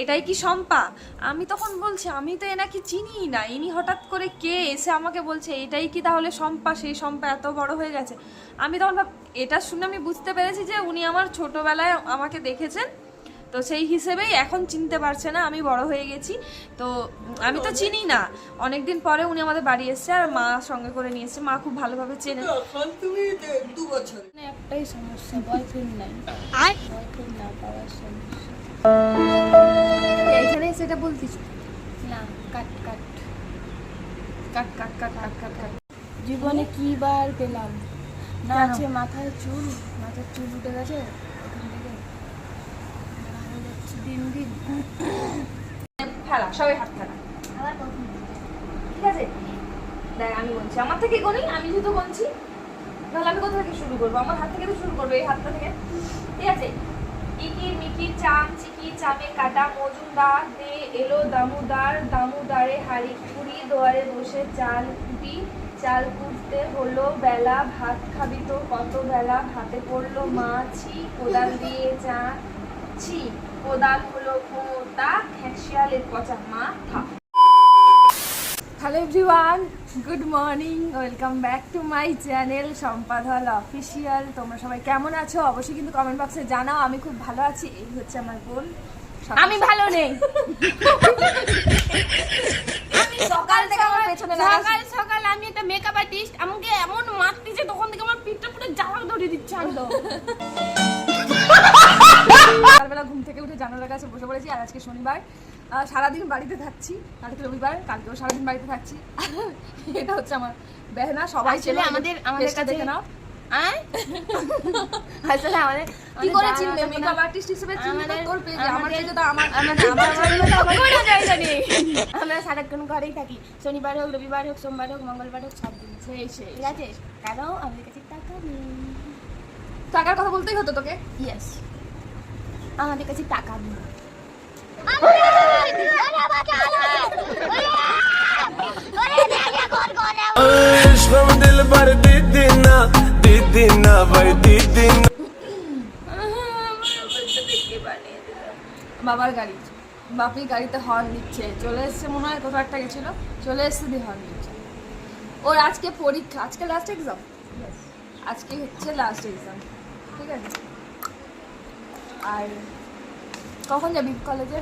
এটাই কি শম্পা? আমি তখন বলছি আমি তো এনাকে চিনি না, ইনি হঠাৎ করে কে এসে আমাকে বলছে এটাই কি তাহলে শম্পা? সেই শম্পা এত বড় হয়ে গেছে। আমি তখন এটা শুনে আমি বুঝতে পেরেছি যে উনি আমার ছোটবেলায় আমাকে দেখেছেন, তো সেই হিসেবেই এখন চিনতে পারছে না আমি বড় হয়ে গেছি। তো আমি তো চিনি না, অনেকদিন পরে উনি আমাদের বাড়ি এসছে আর মা সঙ্গে করে নিয়ে এসছে, মা খুব ভালোভাবে চেনে। তুমি 2 বছর একটাই সমস্যা, বয়ফ্রেন্ড নাই, বয়ফ্রেন্ড না পাওয়ার সমস্যা। এখানে সেটা বলতিস না, কাট কাট কাট কাট কাট কাট কাট কাট। জীবনে কি বার পেলাম না আছে মাথায় চুল, মাথার চুল উঠে গেছে ওখান থেকে, ভালো যাচ্ছে দিন দিন। ফেলা সবাই হাত ফেলা, আবার কখন ঠিক আছে? দেখ আমি বলছি আমার থেকে গনি, আমি যেহেতু বলছি তাহলে আমি কোথা থেকে শুরু করবো? আমার হাত থেকে তো শুরু করবো, এই হাতটা থেকে, ঠিক আছে? ইকির মিকির চাম চিকি চামে কাটা মজুমদার দে এলো দামুদার, দামুদারে হাড়ি কুড়ি দোয়ারে বসে চাল কুটি, চাল কুটতে হলো বেলা, ভাত খাবি তো কত বেলা, ভাতে পড়লো মাছি, কোদাল দিয়ে চা ছি, কোদাল হলো মোটা খ্যাঁশিয়ালের পচা মাথা। Hello everyone, good morning, welcome back to my channel সম্পাধল অফিসিয়াল। তোমরা সবাই কেমন আছো অবশ্যই কিন্তু কমেন্ট বক্সে জানাও। আমি খুব ভালো আছি। এই হচ্ছে আমার বোন। আমি ভালো নেই। আমি সকাল থেকে আমার পেছনে সকাল সকাল আমি একটা মেকআপ আর্টিস্ট, আমাকে এমন মারতেছে তখন থেকে আমার পিঠটা পুরো জ্বালা ধরে দিচ্ছে একদম। সকালবেলা ঘুম থেকে উঠে জানালার কাছে বসে পড়েছি। আর আজকে শনিবার, সারাদিন বাড়িতে থাকছি। কালকে রবিবার, কালকেও সারাদিন বাড়িতে থাকছি। এটা হচ্ছে আমার বেহনা। সবাই আসলে আমাদের কাছে দেখে নাও। আসলে আমাদের কি করে চিনবে? মেকআপ আর্টিস্ট হিসেবে চিনবে তোর পেজে। আমার পেজে তো আমার কোনো জায়গা নেই। আমরা সারাক্ষণ ঘরেই থাকি, শনিবার হোক, রবিবার হোক, সোমবার হোক, মঙ্গলবার হোক, সব দিন ঠিক আছে। কারণ আমাদের কাছে টাকা নেই। টাকার কথা বলতেই হতো তোকে। ইয়েস, আমাদের কাছে টাকা নেই। বাবার গাড়ি, বাপি গাড়িতে হর্ন দিচ্ছে। চলে এসছে মনে হয়, কোথাও একটা গেছিল, চলে এসছে দিয়ে হর্ন দিচ্ছে। ওর আজকে পরীক্ষা, আজকে লাস্ট এক্সাম। আজকে হচ্ছে লাস্ট এক্সাম, ঠিক আছে? আর কখন যাবি কলেজে?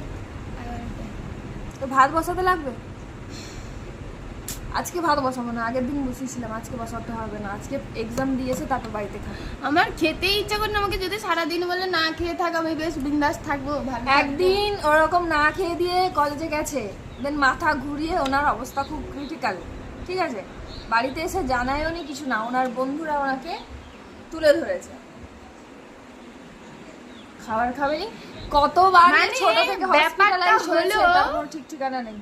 তো ভাত বসাতে লাগবে। আজকে ভাত বসাবো না, আগের দিন বসিয়েছিলাম। আজকে বসাতে হবে না, আজকে এক্সাম দিয়েছে তারপর বাড়িতে খাবো। আমার খেতেই ইচ্ছা করে না। আমাকে যদি সারাদিন বলে না খেয়ে থাক, আমি বেশ বিন্দাস থাকবো, ভালো। একদিন ওরকম না খেয়ে দিয়ে কলেজে গেছে, দেন মাথা ঘুরিয়ে ওনার অবস্থা খুব ক্রিটিক্যাল, ঠিক আছে? বাড়িতে এসে জানায়ও নি কিছু না, ওনার বন্ধুরা ওনাকে তুলে ধরেছে। খাবার খাবেনি কতবার, মানে ছোট থেকে হসপিটালাইজ হয়েছে, তারপর ঠিক ঠিকানা নেই।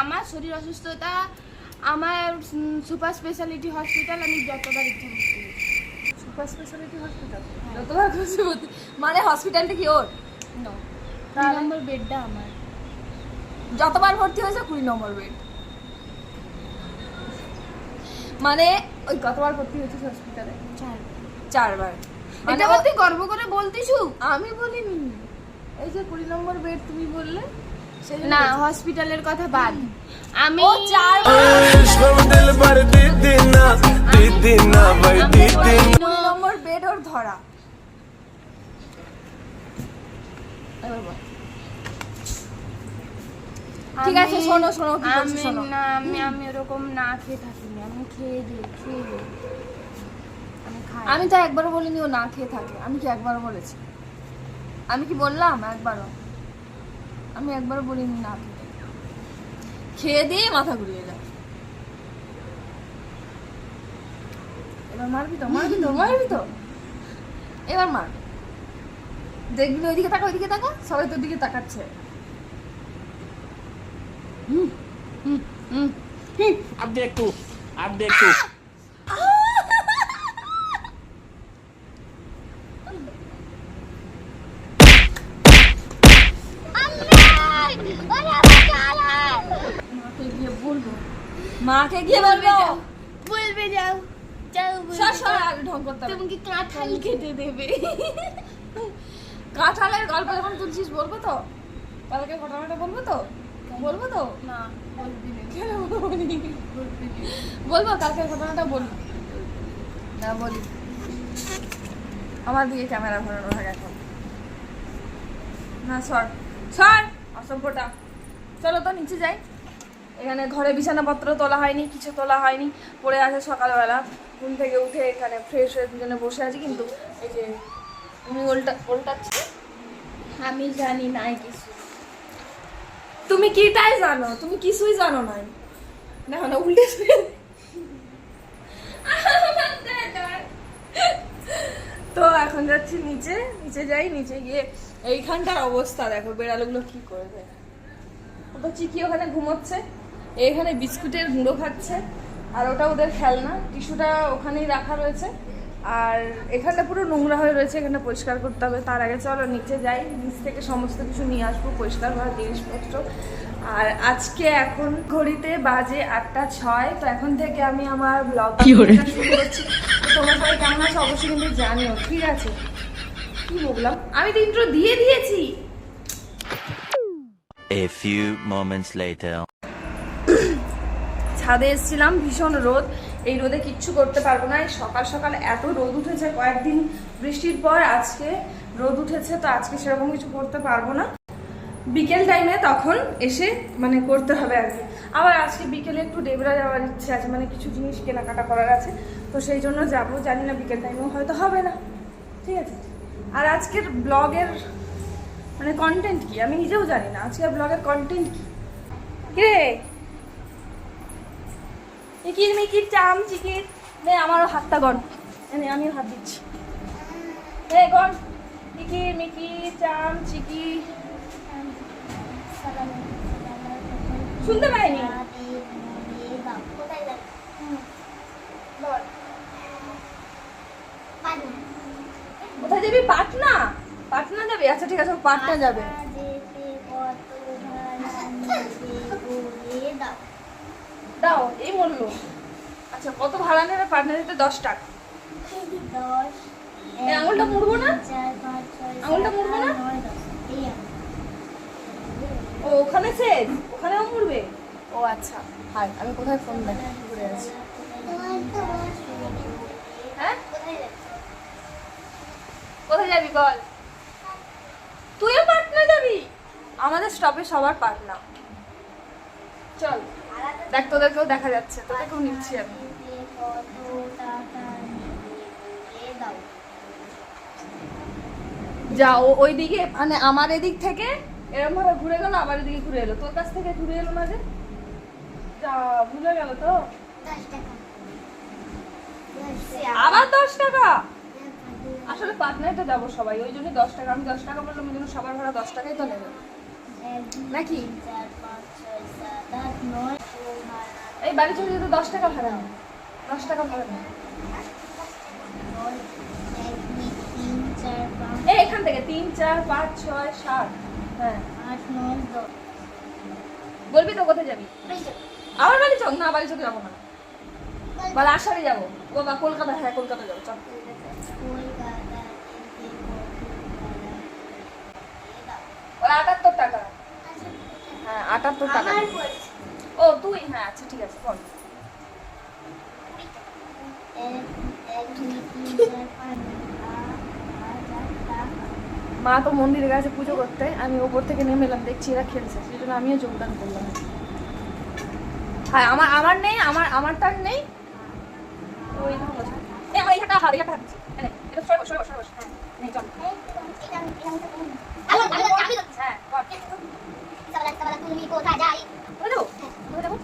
আমার শরীর অসুস্থতা, আমার সুপার স্পেশালিটি হসপিটাল, আমি যতবার ইচ্ছা করছি। সুপার স্পেশালিটি হসপিটাল যতবার খুশি হতে, মানে হসপিটালটা কি ওর? নো, 2 নম্বর বেডটা আমার। যতবার ভর্তি হয়েছে 20 নম্বর বেড, মানে ওই কতবার ভর্তি হয়েছিস হসপিটালে? 4 বার। এটা আবার তুই গর্ব করে বলতিস? আমি বলিনি, এই যে 20 নম্বর বেড তুমি বললে, না হসপিটালের কথা বাদ। আমি 4 নম্বর বেড ওর ধরা। ঠিক আছে, শোনো শোনো কি বলছি শোনো। না, আমি এরকম না খেয়ে থাকিনি, আমি খেয়ে দিই আমি খাই। আমি তো একবারও বলিনি ও না খেয়ে থাকে। আমি কি একবারও বলেছি? আমি কি বললাম একবারও? আমি একবারও বলিনি না খেয়ে থাকে। খেয়ে দিয়ে মাথা ঘুরিয়ে যায়। এবার মারবি তো, মারবি তো, মারবি তো, এবার মার। দেখবি ওইদিকে তাকা, ওইদিকে তাকা, সবাই তোর দিকে তাকাচ্ছে। अब देख तू মাকে গিয়ে বলবো, মাকে গিয়ে বলবো। বলবে যাও যাও, সর সর, আগে ঢং করতে হবে। তোমাকে কাঁঠাল খেতে দেবে। কাঁঠালের গল্প যখন তুলছিস বলবো তো? কালকে ঘটনাটা বলবো তো? বলবো তো? না বলবি না। কেন বলবি? বলবো কালকে ঘটনাটা বলি না বলি। আমার দিকে ক্যামেরা ঘোরানো থাকে এখন। না সর সর অসভ্যটা। চলো তো নিচে যাই। এখানে ঘরে বিছানাপত্র তোলা হয়নি, কিছু তোলা হয়নি, পড়ে আছে সকালবেলা। ঘুম থেকে উঠে এখানে ফ্রেশ হয়ে দুজনে বসে আছি, কিন্তু এই যে উনি উল্টাচ্ছে। আমি জানি নাই কিছু। তুমি কি তাই জানো? তুমি কিছুই জানো নাই। দেখো না উল্টে তো এখন যাচ্ছি নিচে যাই। নিচে গিয়ে এইখানটার অবস্থা দেখো, বেড়ালগুলো কি করবে। তো চিকি ওখানে ঘুমোচ্ছে, এখানে বিস্কুটের গুঁড়ো খাচ্ছে, আর ওটা ওদের খেলনা। টিস্যুটা ওখানেই রাখা রয়েছে, আর এখানটা পুরো নোংরা হয়ে রয়েছে, এখানটা পরিষ্কার করতে হবে। তার আগে চলো নিচে যাই, নিচ থেকে সমস্ত কিছু নিয়ে আসবো, পরিষ্কার করার জিনিসপত্র। আর আজকে এখন ঘড়িতে বাজে 8:06। তো এখন থেকে আমি আমার ব্লগ শুরু করছি। তো তোমরা সবাই কেমন আছো অবশ্যই কিন্তু জানিও, ঠিক আছে? কি বললাম, আমি তো ইন্ট্রো দিয়ে দিয়েছি। A few moments later. ছাদে এসেছিলাম, ভীষণ রোদ। এই রোদে কিচ্ছু করতে পারবো না। এই সকাল সকাল এত রোদ উঠেছে, কয়েকদিন বৃষ্টির পর আজকে রোদ উঠেছে, তো আজকে সেরকম কিছু করতে পারবো না। বিকেল টাইমে তখন এসে মানে করতে হবে আর কি। আবার আজকে বিকেলে একটু ডেবরা যাওয়ার ইচ্ছে আছে, মানে কিছু জিনিস কেনাকাটা করার আছে, তো সেই জন্য যাবো। জানি না বিকেল টাইমেও হয়তো হবে না, ঠিক আছে? আর আজকের ব্লগের মানে কন্টেন্ট কি আমি নিজেও জানি না। আজকের ব্লগের কন্টেন্ট কি? কে মিকির মিকির চাম চিকির নে, আমারও হাতটা গন, আমিও হাত দিচ্ছি। হে গন, মিকির মিকির চাম চিকি। শুনতে পাইনি। বল। কোথায় যাবি? পাটনা? পাটনা যাবে? আচ্ছা ঠিক আছে, পাটনা যাবে। দাও, এই বললো। আচ্ছা কত ভাড়া নেবে? পাটনা যেতে 10 টাকা। এই আঙুলটা মুড়বো না? আঙুলটা মুড়বো না? ও ওখানে শেষ, ওখানেও মুড়বে? ও আচ্ছা। হাই, আমি কোথায় ফোন দেখি ঘুরে আছি। হ্যাঁ কোথায় যাবি বল? তুইও পাটনা যাবি? আমাদের স্টপে সবার পাটনা। চল দেখ, তোদেরকেও দেখা যাচ্ছে, তোদেরকেও নিচ্ছি আমি। যা ওই দিকে, মানে আমার এদিক থেকে এরকম ভাবে ঘুরে গেল, আবার এদিকে ঘুরে এলো, তোর কাছ থেকে ঘুরে এলো না যে। যা ভুলে গেল তো। আবার 10 টাকা? আসলে পাটনায় তো যাবো সবাই, ওই জন্য 10 টাকা। আমি 10 টাকা বললাম, ওই জন্য সবার ভাড়া 10 টাকাই তো নেবে নাকি? এই বাড়ি চলে যেতে 10 টাকা ভাড়া নেয়, 10 টাকা ভাড়া নেয়। এই এখান থেকে 3 4 5 6 7, হ্যাঁ 8 9 10। বলবি তো কোথায় যাবি? আমার বাড়ি চল না, বাড়ি চলে যাবো না, বল আসারে যাবো। ও বা কলকাতা? হ্যাঁ কলকাতা যাবো, চল। বল 78 টাকা। হ্যাঁ 78 টাকা। ও তুই? হ্যাঁ আচ্ছা ঠিক আছে, ফোন। মা তো মন্দিরে গেছে পুজো করতে, আমি ওপর থেকে নেমে এলাম, দেখছি এরা খেলছে, সেই জন্য আমিও যোগদান করলাম। হ্যাঁ আমার নেই, আমারটার নেই। ওই আমার এই হাতটা হাত, এই হাতটা হাত। এটা সরো সরো সরো। হ্যাঁ নেই, চল। হ্যাঁ তুমি কোথায় যাই? কোথায় যাবো? কোথায় যাবো?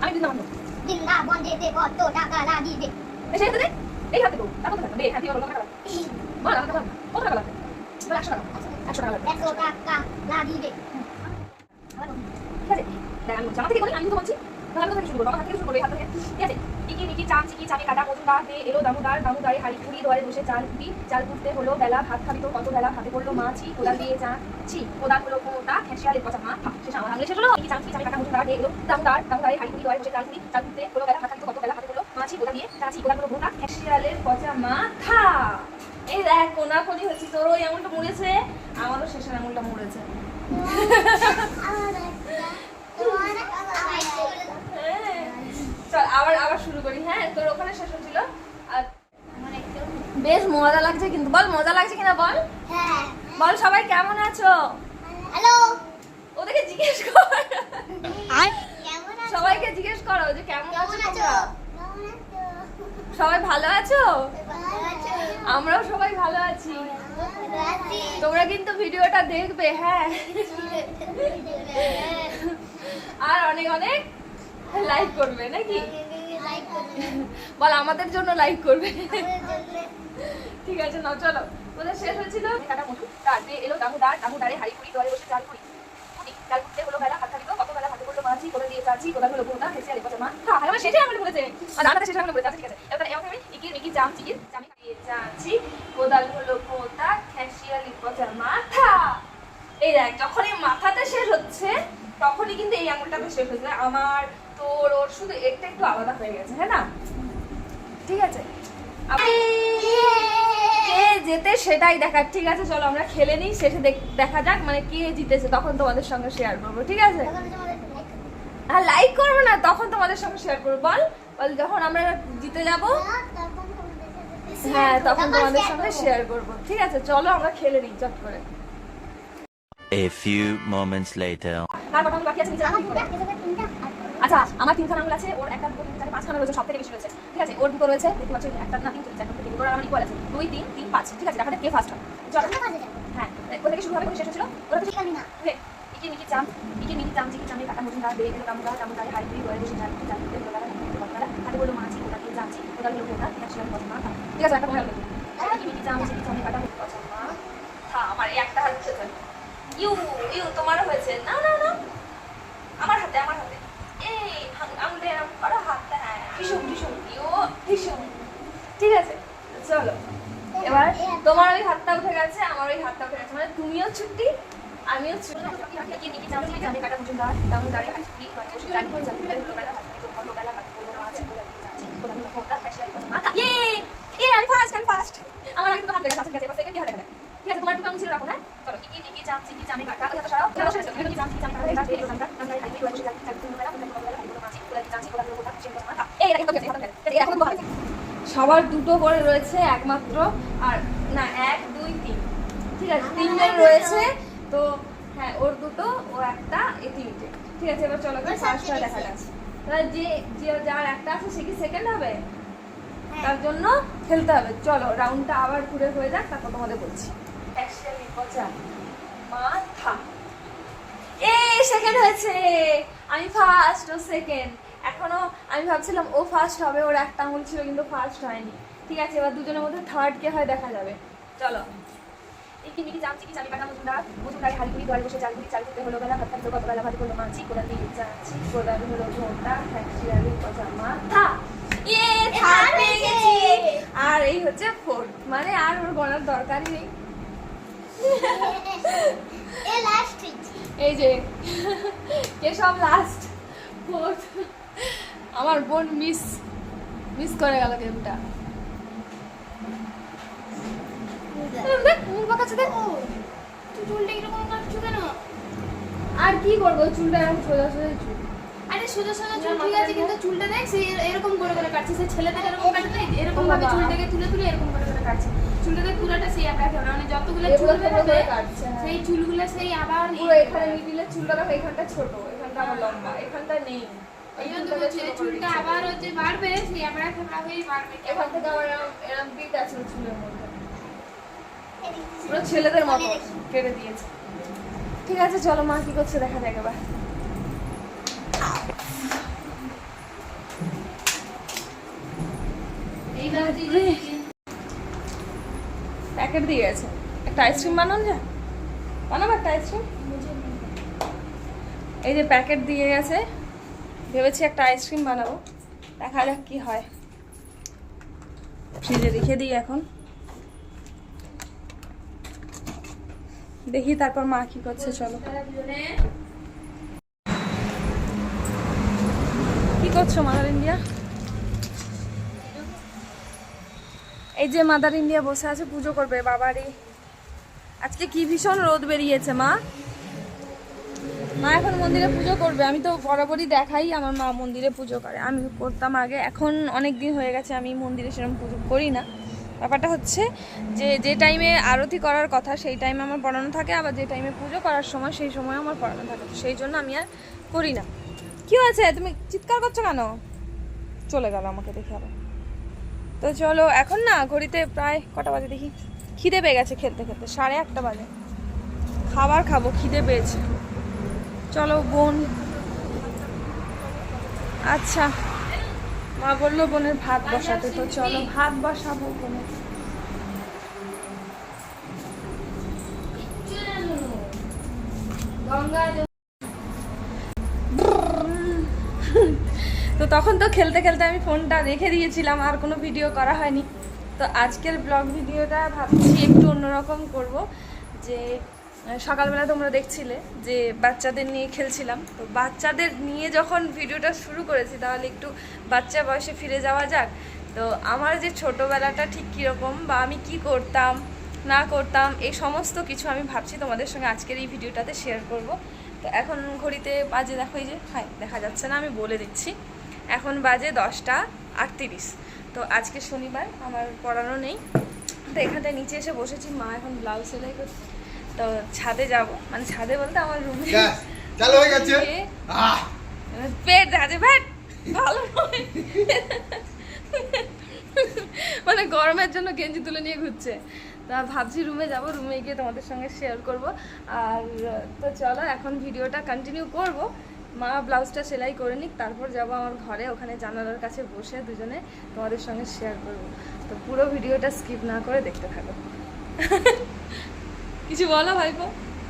আমি বৃন্দাবন। বৃন্দাবন যেতে কত টাকা লাগিবে? এই হাতে দে, এই হাতে দেবো। টাকা কোথায় থাকবে? এই হাতে বলো টাকা লাগবে। বল টাকা কত টাকা লাগবে? 100 টাকা। 100 টাকা লাগবে। 100 টাকা লাগিবে। ঠিক আছে, দেখ আমি বলছি, আমার থেকে বলি, আমি তো বলছি। তাহলে আমি কোথা থেকে শুরু করবো? আমার হাত থেকে শুরু করবো, এই হাত থেকে। ঠিক আছে, ইকি মিকি চাম চিকি চামি কাটা মজুমদার দে এলো দামোদার, দামোদারে হাড়ি কুড়ি দুয়ারে বসে চাল কুটি, চাল কুটতে হলো বেলা, ভাত খাবি তো কত বেলা, হাতে পড়লো মাছি, কোদাল দিয়ে ছি, কোদাল হলো কোটা, খেসিয়ালের পচা মাথা। শেষ আমার আঙুলে শেষ হলো। ইকি চাম চিকি চামি কাটা মজুমদার দে এলো দামোদার, দামোদারে হাড়ি কুড়ি দুয়ারে বসে চাল কুটি, চাল কুটতে হলো বেলা, ভাত খাবি তো কত বেলা, হাতে পড়লো মাছি, কোদাল দিয়ে ছি, কোদাল হলো কোটা, খেসিয়ালের পচা মাথা। এই দেখ কোনাকুনি হচ্ছে, তোর ওই আঙুলটা মুড়েছে, আমারও শেষের আঙুলটা মুড়েছে। হ্যাঁ। চল আবার আবার শুরু করি। হ্যাঁ তোর ওখানে শেষ হচ্ছিল। আর বেশ মজা লাগছে কিন্তু, বল মজা লাগছে কিনা বল। হ্যাঁ বল সবাই কেমন আছো, হ্যালো ওদেরকে জিজ্ঞেস কর, কেমন আছো সবাইকে জিজ্ঞেস করো যে কেমন আছো কেমন আছো তোমরা? সবাই ভালো আছো? ভালো আছো আমরাও সবাই ভালো আছি। ভালো আছি তোমরা কিন্তু ভিডিওটা দেখবে, হ্যাঁ, আর অনেক অনেক লাইক করবে নাকি? লাইক করবে বল আমাদের জন্য লাইক করবে। আমাদের জন্য ঠিক আছে নাও চলো। ওদের শেষ হয়েছিল কাটা মুঠু, তারপরে এলো দামুদারে হাড়ি কুড়ি দরে বসে চাল কুড়ি কুড়ি চাল কুড়িতে হলো বেলা হাত খাবিতো কত বেলা হাতে করলো মাছি করে দিয়ে চাচি কোদাল হলো বোনা হেসে আলি মা। হ্যাঁ আমার শেষে আমি বলেছে, আর দাঁড়াতে শেষে আমি বলেছে। আচ্ছা ঠিক আছে, এবার এমন আমি ইকি মিকি জাম চিকি জামি দিয়ে চাচি কোদাল হলো পোতা খেসিয়ালি পচা মাথা। এই দেখ যখনই মাথাতে শেষ হচ্ছে তখনই কিন্তু এই আঙুলটাতে শেষ হচ্ছে। আমার তোর ওর শুধু একটা একটু আলাদা হয়ে গেছে, হ্যাঁ না? ঠিক আছে, কে যেতে সেটাই দেখার। ঠিক আছে চলো আমরা খেলে নিই, শেষে দেখা যাক মানে কে জিতেছে, তখন তোমাদের সঙ্গে শেয়ার করবো। ঠিক আছে, আর লাইক করবো না, তখন তোমাদের সঙ্গে শেয়ার করবো। বল বল যখন আমরা জিতে যাব, হ্যাঁ তখন তোমাদের সঙ্গে শেয়ার করবো। ঠিক আছে চলো আমরা খেলে নিই চট করে। A few moments later. কার কটা আঙুল বাকি আছে নিচে রাখো। আচ্ছা আমার তিনখানা আঙুল আছে, ওর একটা দুটো তিন চার পাঁচখানা রয়েছে, সব থেকে বেশি রয়েছে। ঠিক আছে ওর দুটো রয়েছে, দেখতে পাচ্ছ একটা না তিন চার পাঁচ, ওর আমার ইকুয়াল আছে 2 3 3 5। ঠিক আছে দেখাতে কে ফার্স্ট হয়। চলো হ্যাঁ কোথা থেকে শুরু হবে, কোথা শেষ হচ্ছিল? ওরা তো জানি না ইকি মিকি চাম চিকি চামে কাটা মুজুন দা বেগে দামুদারে হাড়ি কুড়ি দরে বসে চাল কুড়ি চাল কুড়ি কোদাল হাতে বললো মাছি কোদাল দিয়ে জামছি কোদাল হলো কোদাল খেসিয়ালি পচা মাথা। ঠিক আছে একটা মনে রাখবে, ইকি মিকি চাম চিকি চামে কাটা পচা মাথা। আমার এই একটা হাত হচ্ছে ইউ ইউ তোমারও হয়েছে। না না না আমার হাতে এই আঙুলটা এরকম করো, হাতটা হ্যাঁ ভীষণ ভীষণ ইউ ভীষণ। ঠিক আছে চলো এবার তোমার ওই হাতটা উঠে গেছে, আমার ওই হাতটা উঠে গেছে, মানে তুমিও ছুটি আমিও ছুটি। আমি কাটা মুজুন দাঁড় তেমন দাঁড়িয়ে হাত কুড়ি বসে চাল করে চাল করে হলো বেলা হাত কুড়ি হলো বেলা হাত কুড়ি মাছ মাথা। ইয়ে আমি ফার্স্ট আমার আগে তো হাত দেখা আছে। ঠিক আছে এবার সেকেন্ড হাত দেখা। ঠিক আছে তোমার দুটো আঙুল ছিল রাখো। হ্যাঁ চলো ইকি মিকি চাম চিকি চামে কাটা ওটা সরাও চলো শেষ ইকি চাম চিকি চামে কাটা এটা এই ওখানটা আমরা এই দুটো বসে যাচ্ছি চাকরি করে রাখো তারপর বেলা হাত মাছি কোলা চামচি কোলা কোলা চিকেন মাথা। এই এটা কিন্তু এটা এখন তো ভালো সবার দুটো করে রয়েছে একমাত্র, আর না 1 2 3। ঠিক আছে তিনজন রয়েছে তো, হ্যাঁ ওর দুটো ও একটা এই তিনটে। ঠিক আছে এবার চলো ফার্স্ট হয়ে দেখা যাচ্ছে। তাহলে যে যার একটা আছে সে কি সেকেন্ড হবে, তার জন্য খেলতে হবে। চলো রাউন্ডটা আবার ঘুরে হয়ে যাক, তারপর তোমাদের বলছি। খেসিয়ালি পচা মাথা। সেকেন্ড হয়েছে, আমি ফার্স্ট ও সেকেন্ড। এখনো আমি ভাবছিলাম ও ফার্স্ট হবে, ওর একটা আঙুল ছিল কিন্তু ফার্স্ট হয়নি। ঠিক আছে এবার দুজনের মধ্যে থার্ড কে হয় দেখা যাবে। চলো ইকি মিকি চাম চিকি চামি কাটা মুজুনদারে হাড়ি কুড়ি দরে বসে চাল কুড়ি চাল কুড়ি হলো বেলা হাত খাবিতো কত বেলা ভাত করলো মাছি কোদাল দিয়ে চাচি কোদাল হলো ঘোটা খেসিয়ালি পচা মাথা। থার্ড পেয়ে গেছি, আর এই হচ্ছে ফোর্থ, মানে আর ওর গণার দরকারই নেই। এ লাস্ট এই যে কে সব লাস্ট ফোর্থ, আমার বোন মিস করে গেল গেমটা। চুলটা কিরকম কাটছো কেন? আর কি করবো, চুলটা এরকম সোজা সোজা চুল। আরে সোজা সোজা চুল ঠিক আছে, কিন্তু চুলটা দেখ সে এরকম করে করে কাটছে। সে ছেলেদের এরকম কাটে না, এরকম ভাবে চুলটাকে তুলে তুলে এরকম করে করে কাটছে। চুলটাকে পুরোটা সেই আবার কেমন মানে যতগুলো চুল বেরোবে সেই চুলগুলো সেই আবার পুরো এখানে মিডিলে চুলটা দেখো, এখানটা ছোট, এখানটা আবার লম্বা, এখানটা নেই। এই জন্য চুলটা আবার হচ্ছে বাড়বে, সেই আবার খেপড়া হয়ে বাড়বে। এখান থেকে আবার এরকম বিট আছে চুলের মধ্যে, পুরো ছেলেদের মতো কেটে দিয়েছে। ঠিক আছে চলো মা কি করছে দেখা যাক এবার। প্যাকেট দিয়ে গেছে, একটা আইসক্রিম বানান যা, বানাবো একটা আইসক্রিম। এই যে প্যাকেট দিয়ে গেছে, ভেবেছি একটা আইসক্রিম বানাবো, দেখা যাক কি হয়। ফ্রিজে রেখে দিই এখন, দেখি তারপর মা কি করছে। চলো কি করছো মাদার ইন্ডিয়া? এই যে মাদার ইন্ডিয়া বসে আছে পুজো করবে বাবারে। আজকে কি ভীষণ রোদ বেরিয়েছে মা। মা এখন মন্দিরে পুজো করবে। আমি তো বরাবরই দেখাই আমার মা মন্দিরে পুজো করে, আমি করতাম আগে, এখন অনেক দিন হয়ে গেছে আমি মন্দিরে সেরকম পুজো করি না। ব্যাপারটা হচ্ছে যে টাইমে আরতি করার কথা সেই টাইমে আমার পড়ানো থাকে, আবার যে টাইমে পুজো করার সময় সেই সময় আমার পড়ানো থাকে, সেই জন্য আমি আর করি না। কি হয়েছে, তুমি চিৎকার করছো কেন? চলে গেল আমাকে দেখে আবার। তো চলো এখন না ঘড়িতে প্রায় কটা বাজে দেখি, খিদে পেয়ে গেছে খেলতে খেলতে, 1:30 বাজে। খাবার খাবো, খিদে পেয়েছে। চলো বোন, আচ্ছা মা বললো বোনের ভাত বসাতে, তো চলো ভাত বসাবো বোনের। তো তখন তো খেলতে খেলতে আমি ফোনটা রেখে দিয়েছিলাম, আর কোনো ভিডিও করা হয়নি। তো আজকের ব্লগ ভিডিওটা ভাবছি একটু অন্যরকম করব। যে সকালবেলা তোমরা দেখছিলে যে বাচ্চাদের নিয়ে খেলছিলাম, তো বাচ্চাদের নিয়ে যখন ভিডিওটা শুরু করেছি তাহলে একটু বাচ্চা বয়সে ফিরে যাওয়া যাক। তো আমার যে ছোটোবেলাটা ঠিক কীরকম বা আমি কি করতাম না করতাম এই সমস্ত কিছু আমি ভাবছি তোমাদের সঙ্গে আজকের এই ভিডিওটাতে শেয়ার করব। তো এখন ঘড়িতে বাজে দেখো, এই যে দেখা যাচ্ছে না, আমি বলে দিচ্ছি, এখন বাজে 10:38। তো আজকে শনিবার, আমার পড়ানো নেই। তো এখানটায় নিচে এসে বসেছি, মা এখন ব্লাউজ সেলাই করছে। তো ছাদে যাব, মানে ছাদে বলতে আমার রুমে চালু হয়ে গেছে। পেট আছে পেট ভালো নয়। মানে গরমের জন্য গেঞ্জি তুলে নিয়ে ঘুরছে। তা ভাবছি রুমে যাব, রুমে গিয়ে তোমাদের সঙ্গে শেয়ার করব। আর তো চলো এখন ভিডিওটা কন্টিনিউ করব। মা ব্লাউজটা সেলাই করে নিক, তারপর যাব আমার ঘরে, ওখানে জানালার কাছে বসে দুজনে তোমাদের সঙ্গে শেয়ার করব। তো পুরো ভিডিওটা স্কিপ না করে দেখতে থাকো। কিছু বলো ভাইপো,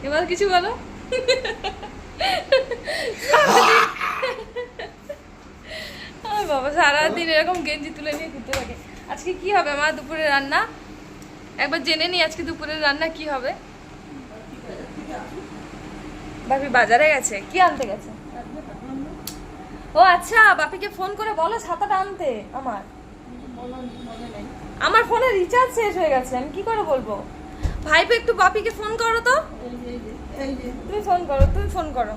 এবার কিছু বলো। বাবা সারাদিন এরকম গেঞ্জি তুলে নিয়ে ঘুরতে থাকে। আজকে কি হবে মা দুপুরে রান্না? একবার জেনে নি আজকে দুপুরের রান্না কি হবে। বাপি বাজারে গেছে, কি আনতে গেছে? ও আচ্ছা, বাপিকে ফোন করে বলো ছাতাটা আনতে। আমার ফোনে রিচার্জ শেষ হয়ে গেছে, আমি কি করে বলবো? ভাইপো একটু বাপিকে ফোন করো তো। তুমি ফোন করো, তুমি ফোন করো,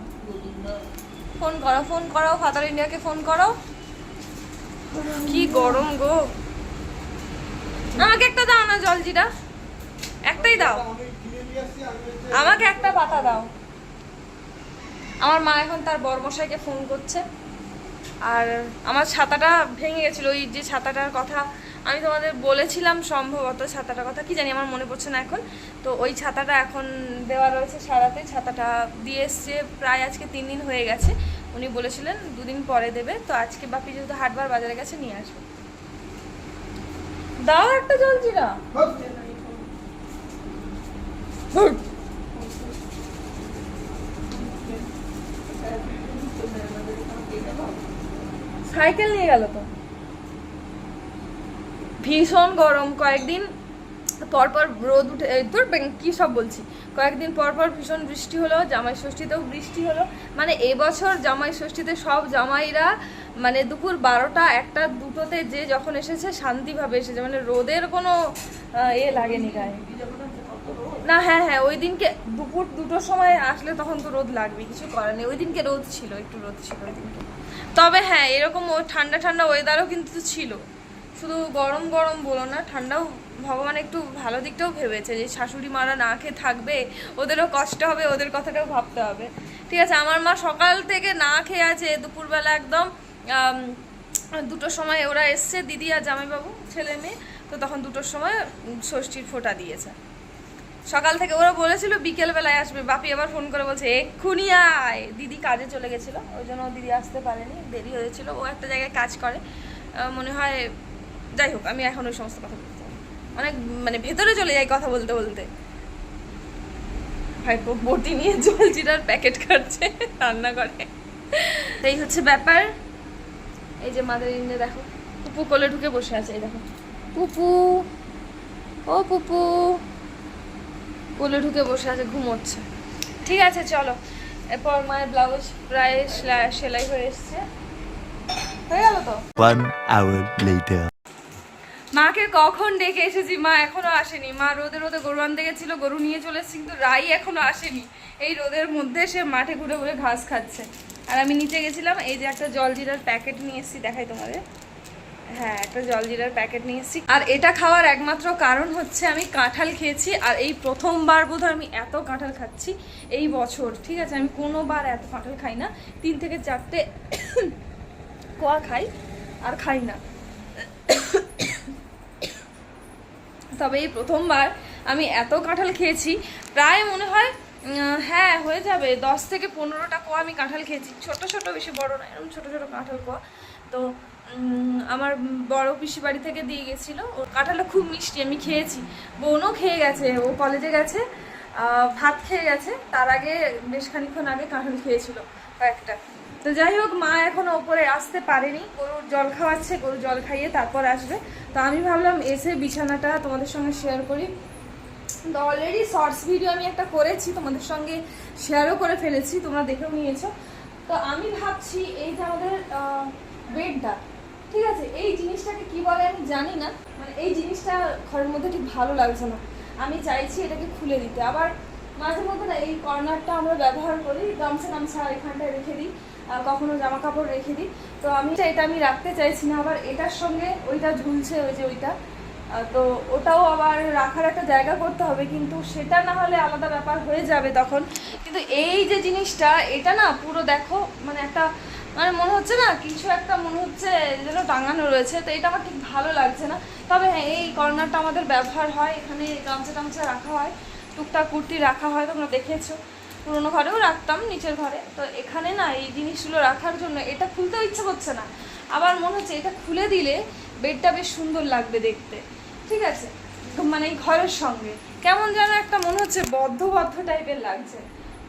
ফোন করো, ফোন করো, ফাদার ইন্ডিয়াকে ফোন করো। কি গরম গো। আমাকে একটা দাও না জলজিরা, একটাই দাও, আমাকে একটা পাতা দাও। আমার মা এখন তার বরমশাইকে ফোন করছে। আর আমার ছাতাটা ভেঙে গেছিলো, ওই যে ছাতাটার কথা আমি তোমাদের বলেছিলাম, সম্ভবত ছাতাটার কথা কি জানি আমার মনে পড়ছে না এখন। তো ওই ছাতাটা এখন দেওয়া রয়েছে সারাতে, ছাতাটা দিয়ে এসছে প্রায় আজকে 3 দিন হয়ে গেছে। উনি বলেছিলেন 2 দিন পরে দেবে। তো আজকে বাপি যেহেতু হাটবার বাজারে গেছে নিয়ে আসবে। দাও একটা জলজিরা। সাইকেল নিয়ে গেল তো। ভীষণ গরম, কয়েকদিন পরপর রোদ উঠে, তোর কি সব বলছি, কয়েকদিন পরপর ভীষণ বৃষ্টি হলো, জামাই ষষ্ঠীতেও বৃষ্টি হলো। মানে এবছর জামাই ষষ্ঠীতে সব জামাইরা মানে দুপুর 12টা 1টা 2টোতে যে যখন এসেছে শান্তিভাবে এসেছে, মানে রোদের কোনো লাগেনি গায়ে না। হ্যাঁ হ্যাঁ, ওই দিনকে দুপুর 2টোর সময় আসলে তখন তো রোদ লাগবে, কিছু করার নেই। ওই দিনকে রোদ ছিল, একটু রোদ ছিল ওই দিনকে। তবে হ্যাঁ এরকম ঠান্ডা ঠান্ডা ওয়েদারও কিন্তু ছিল, শুধু গরম গরম বলো না, ঠান্ডাও। ভগবান একটু ভালো দিকটাও ভেবেছে যে শাশুড়ি মারা না খেয়ে থাকবে, ওদেরও কষ্ট হবে, ওদের কথাটাও ভাবতে হবে। ঠিক আছে, আমার মা সকাল থেকে না খেয়ে আছে, দুপুরবেলা একদম 2টোর সময় ওরা এসছে, দিদি আর জামাইবাবু ছেলে মেয়ে। তো তখন 2টোর সময় ষষ্ঠীর ফোঁটা দিয়েছে। সকাল থেকে ওরা বলেছিল বিকেলবেলায় আসবে, বাপি আবার ফোন করে বলছে এক্ষুনি আয়। দিদি কাজে চলে গেছিলো, ওই জন্য দিদি আসতে পারেনি, দেরি হয়েছিল। ও একটা জায়গায় কাজ করে মনে হয়, যাই হোক আমি এখন ওই সমস্ত কথা বলতে অনেক মানে ভেতরে চলে যাই কথা বলতে বলতে। ভাইপো বটি নিয়ে জলজিরার প্যাকেট খাচ্ছে রান্না করে। এই হচ্ছে ব্যাপার। এই যে মাদার ইন্ডিয়া দেখো, পুপু কোলে ঢুকে বসে আছে। এই দেখো পুপু, ও পুপু কোলে ঢুকে বসে আছে, ঘুমোচ্ছে। ঠিক আছে চলো, এরপর মায়ের ব্লাউজ প্রায় সেলাই হয়ে এসছে, হয়ে গেল তো। 1 hour later. মাকে কখন ডেকে এসেছি, মা এখনো আসেনি। মা রোদে রোদে গরু আনতে গেছিল, গরু নিয়ে চলে এসেছি, কিন্তু রাই এখনো আসেনি। এই রোদের মধ্যে সে মাঠে ঘুরে ঘুরে ঘাস খাচ্ছে। আর আমি নিচে গেছিলাম, এই যে একটা জলজিরার প্যাকেট নিয়ে এসেছি, দেখাই তোমাদের। হ্যাঁ, একটা জলজিরার প্যাকেট নিয়ে এসেছি। আর এটা খাওয়ার একমাত্র কারণ হচ্ছে আমি কাঁঠাল খেয়েছি, আর এই প্রথমবার বোধহয় আমি এত কাঁঠাল খাচ্ছি এই বছর। ঠিক আছে, আমি কোনোবার এত কাঁঠাল খাই না, 3 থেকে 4টে কোয়া খাই, আর খাই না। তবে এই প্রথমবার আমি এত কাঁঠাল খেয়েছি, প্রায় মনে হয় হ্যাঁ হয়ে যাবে 10 থেকে 15টা কোয়া আমি কাঁঠাল খেয়েছি। ছোট ছোট, বেশি বড় না, এরকম ছোট ছোট কাঁঠাল কোয়া। তো আমার বড় পিসি বাড়ি থেকে দিয়ে গেছিলো। ওর কাঁঠালটা খুব মিষ্টি, আমি খেয়েছি। বোনও খেয়ে গেছে, ও কলেজে গেছে, ভাত খেয়ে গেছে, তার আগে বেশ খানিক্ষণ আগে কাঁঠাল খেয়েছিল কয়েকটা। তো যাই হোক, মা এখনো ওপরে আসতে পারেনি, গরুর জল খাওয়াচ্ছে, গরু জল খাইয়ে তারপর আসবে। তো আমি ভাবলাম এসে বিছানাটা তোমাদের সঙ্গে শেয়ার করি। তো অলরেডি শর্টস ভিডিও আমি একটা করেছি, তোমাদের সঙ্গে শেয়ারও করে ফেলেছি, তোমরা দেখেও নিয়েছো। তো আমি ভাবছি এই যে আমাদের বেডটা, ঠিক আছে, এই জিনিসটাকে কি বলে আমি জানি না, মানে এই জিনিসটা ঘরের মধ্যে ঠিক ভালো লাগছে না। আমি চাইছি এটাকে খুলে দিতে। আবার মাঝে মধ্যে না এই কর্নারটা আমরা ব্যবহার করি, গামছা এখানটায় রেখে দিই, কখনো জামা কাপড় রেখে দিই। তো এটা আমি রাখতে চাইছি না। আবার এটার সঙ্গে ওইটা ঝুলছে, ওই যে ওইটা, তো ওটাও আবার রাখার একটা জায়গা করতে হবে, কিন্তু সেটা না হলে আলাদা ব্যাপার হয়ে যাবে তখন। কিন্তু এই যে জিনিসটা, এটা না পুরো দেখো, মানে একটা, মানে মনে হচ্ছে না কিছু একটা, মনে হচ্ছে যেন টাঙানো রয়েছে। তো এটা আমার ঠিক ভালো লাগছে না। তবে হ্যাঁ, এই কর্নারটা আমাদের ব্যবহার হয়, এখানে গামছা রাখা হয়, টুকটাক কুর্তি রাখা হয়, তোমরা দেখেছো। পুরোনো ঘরেও রাখতাম, নিচের ঘরে। তো এখানে না এই জিনিসগুলো রাখার জন্য এটা খুলতেও ইচ্ছে করছে না। আবার মনে হচ্ছে এটা খুলে দিলে বেডটা বেশ সুন্দর লাগবে দেখতে, ঠিক আছে, মানে এই ঘরের সঙ্গে কেমন যেন একটা মনে হচ্ছে বদ্ধ টাইপের লাগছে।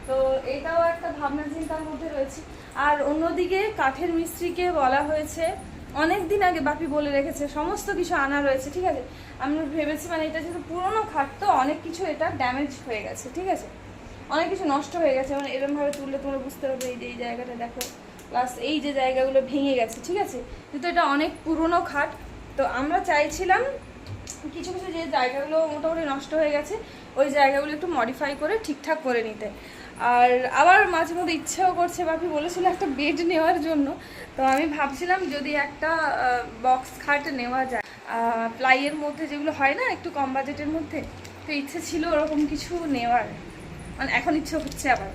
তো এটাও একটা ভাবনা চিন্তার মধ্যে রয়েছে। আর অন্যদিকে কাঠের মিস্ত্রিকে বলা হয়েছে, অনেক দিন আগে বাপি বলে রেখেছে, সমস্ত কিছু আনা রয়েছে, ঠিক আছে। আমি ভেবেছি মানে এটা যেহেতু পুরোনো খাট, তো অনেক কিছু এটা ড্যামেজ হয়ে গেছে, ঠিক আছে, অনেক কিছু নষ্ট হয়ে গেছে। মানে এরকমভাবে তুললে তোমরা বুঝতে পারবে, এই যে এই জায়গাটা দেখো, প্লাস এই যে জায়গাগুলো ভেঙে গেছে, ঠিক আছে। কিন্তু এটা অনেক পুরোনো খাট। তো আমরা চাইছিলাম কিছু কিছু যে জায়গাগুলো মোটামুটি নষ্ট হয়ে গেছে, ওই জায়গাগুলো একটু মডিফাই করে ঠিকঠাক করে নিতে। আর আবার মাঝে মধ্যে ইচ্ছেও করছে, বাপি বলেছিল একটা বেড নেওয়ার জন্য। তো আমি ভাবছিলাম যদি একটা বক্স খাট নেওয়া যায়, প্লাইয়ের মধ্যে, যেগুলো হয় না একটু কম বাজেটের মধ্যে। তো ইচ্ছে ছিল ওরকম কিছু নেওয়ার, মানে এখন ইচ্ছে হচ্ছে আবার।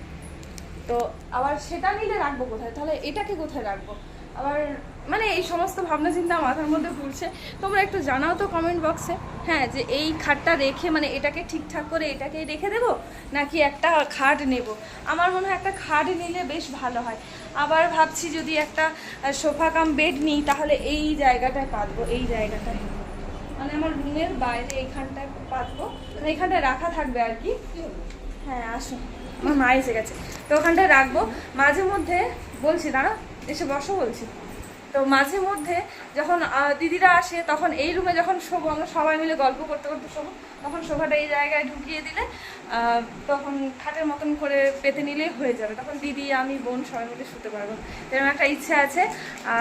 তো আবার সেটা নিলে রাখবো কোথায়, তাহলে এটাকে কোথায় রাখবো, আবার মানে এই সমস্ত ভাবনা চিন্তা মাথার মধ্যে ঘুরছে। তোমরা একটু জানাও তো কমেন্ট বক্সে, হ্যাঁ, যে এই খাটটা রেখে মানে এটাকে ঠিকঠাক করে এটাকেই রেখে দেবো, নাকি একটা খাট নেব। আমার মনে হয় একটা খাট নিলে বেশ ভালো হয়। আবার ভাবছি যদি একটা সোফা কাম বেড নিই, তাহলে এই জায়গাটায় পাতবো, এই জায়গাটায়, মানে আমার রুমের বাইরে এইখানটায় পাতবো, মানে এইখানটায় রাখা থাকবে আর কি। হ্যাঁ আসো, আমার মা এসে গেছে। তো ওখানটায় রাখবো। মাঝে মধ্যে বলছি, দাঁড়া এসে বসো বলছি। তো মাঝে মধ্যে যখন দিদিরা আসে, তখন এই রুমে যখন শোবো, আমরা সবাই মিলে গল্প করতে করতে শোবো, তখন সোফাটা এই জায়গায় ঢুকিয়ে দিলে তখন খাটের মতন করে পেতে নিলেই হয়ে যাবে। তখন দিদি, আমি, বোন সবাই মিলে শুতে পারবো। এরকম একটা ইচ্ছে আছে।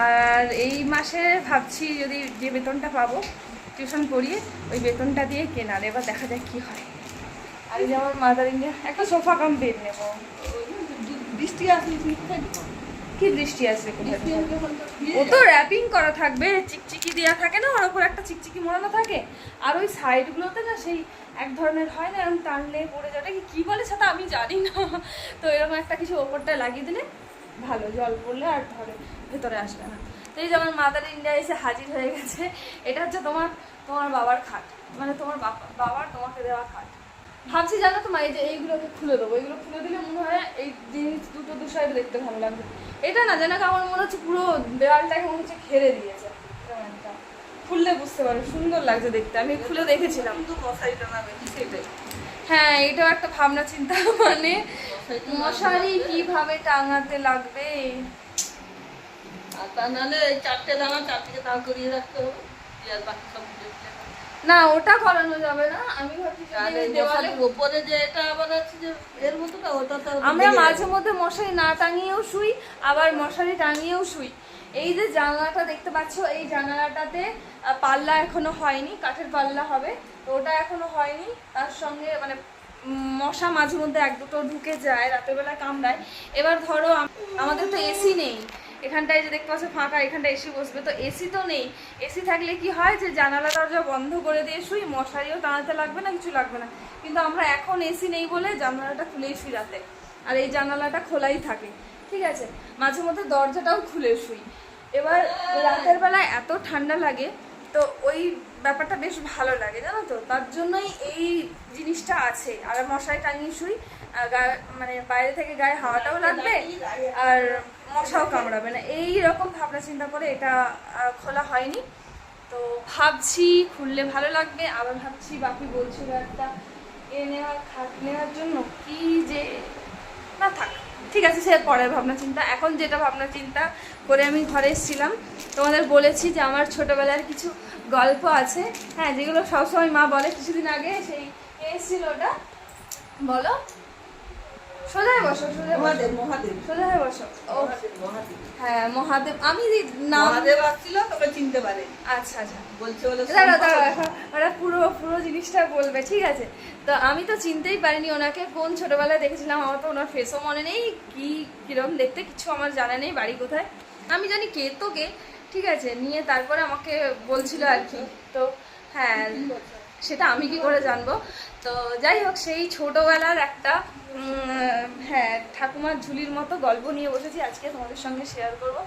আর এই মাসে ভাবছি যদি যে বেতনটা পাবো টিউশন পড়িয়ে, ওই বেতনটা দিয়ে কেনার, এবার দেখা যাক কী হয়। আর এই যে আমার মাদার ইন্ডিয়া একটা সোফা কাম বেড নেবো। বৃষ্টি আসলে কি বৃষ্টি আসবে কোথায়? ও তো র্যাপিং করা থাকবে, চিকচিকি দেওয়া থাকে না, ওর ওপর একটা চিকচিকি মোড়ানো থাকে। আর ওই সাইডগুলোতে না সেই এক ধরনের হয় না, এরকম টানলে পড়ে যাবে, কি বলে সেটা আমি জানি না। তো এরকম একটা কিছু ওপরটায় লাগিয়ে দিলে ভালো, জল পড়লে আর ধরে ভেতরে আসবে না। তো এই যে আমার মাদার ইন্ডিয়া এসে হাজির হয়ে গেছে। এটা হচ্ছে তোমার বাবার খাট, মানে তোমার বাবার তোমাকে দেওয়া খাট। ভাবছি জানো তো মা, এই যে এইগুলোকে খুলে দেবো, এইগুলো খুলে দিলে মনে হয় এই জিনিস দুটো দু সাইড দেখতে ভালো লাগবে। এটা না যেন আমার মনে হচ্ছে পুরো দেওয়ালটাকে মনে হচ্ছে ঘেরে দিয়েছে, একটা খুললে বুঝতে পারো সুন্দর লাগছে দেখতে। আমি খুলে দেখেছিলাম। কিন্তু মশারি টানাবে সেটাই। হ্যাঁ, এটাও একটা ভাবনা চিন্তা, মানে মশারি কিভাবে টাঙাতে লাগবে। আর তা নাহলে 4টে দানা 4দিকে দাঁড় করিয়ে রাখতে হবে, আর বাকি সব না ওটা করানো যাবে না। আমি ভাবছি দেওয়ালে উপরে যে এটা আবার আছে যে এর মতো না, ওটা তো আমরা মাঝে মধ্যে মশারি না টাঙিয়েও শুই, আবার মশারি টাঙিয়েও শুই। এই যে জানালাটা দেখতে পাচ্ছ, এই জানালাটাতে পাল্লা এখনো হয়নি, কাঠের পাল্লা হবে, তো ওটা এখনো হয়নি। তার সঙ্গে মানে মশা মাঝে মধ্যে এক দুটো ঢুকে যায়, রাতের বেলা কামড়ায়। এবার ধরো আমাদের তো এসি নেই, এখানটায় যে দেখতে পাচ্ছ ফাঁকা, এখানটা এসি বসবে, তো এসি তো নেই। এসি থাকলে কি হয় যে জানালা দরজা বন্ধ করে দিয়ে শুই, মশারিও টানাতে লাগবে না, কিছু লাগবে না। কিন্তু আমরা এখন এসি নেই বলে জানালাটা খুলেই শুই রাতে, আর এই জানালাটা খোলাই থাকে, ঠিক আছে। মাঝে মধ্যে দরজাটাও খুলে শুই। এবার রাতের বেলায় এত ঠান্ডা লাগে, তো ওই ব্যাপারটা বেশ ভালো লাগে জানো তো, তার জন্যই এই জিনিসটা আছে। আর মশারি টাঙিয়ে শুই, মানে বাইরে থেকে গায়ে হাওয়াটাও লাগবে আর মশাও কামড়াবে না, এই রকম ভাবনা চিন্তা করে এটা খোলা হয়নি। তো ভাবছি খুললে ভালো লাগবে, আবার ভাবছি বাকি বলছিল একটা খাট নেওয়ার জন্য, কি যে না থাক, ঠিক আছে, সে পরের ভাবনা চিন্তা। এখন যেটা ভাবনা চিন্তা করে আমি ঘরে এসেছিলাম, তোমাদের বলেছি যে আমার ছোটবেলার কিছু গল্প আছে, হ্যাঁ, যেগুলো সবসময় মা বলে। কিছুদিন আগে সেই এসেছিল, ওটা বলো, সোজায় বসো, সোজায় বসো। ও হ্যাঁ, মহাদেব, আমি নাম মহাদেব আসছিল, তোকে চিনতে পারে। আচ্ছা আচ্ছা, বলছে বলে দাঁড়াও, ওরা পুরো জিনিসটা বলবে, ঠিক আছে। তো আমি তো চিনতেই পারিনি ওনাকে, কোন ছোটবেলায় দেখেছিলাম, আমার তো ওনার ফেসও মনে নেই, কিরম দেখতে কিছু আমার জানা নেই, বাড়ি কোথায় আমি জানি, কে তো কে, ঠিক আছে। নিয়ে তারপরে আমাকে বলছিল আর কি, তো হ্যাঁ সেটা আমি কি করে জানবো। তো যাই হোক, সেই ছোটবেলার একটা হ্যাঁ ঠাকুমার ঝুলির মতো গল্প নিয়ে বসেছি, আজকে তোমাদের সঙ্গে শেয়ার করবো।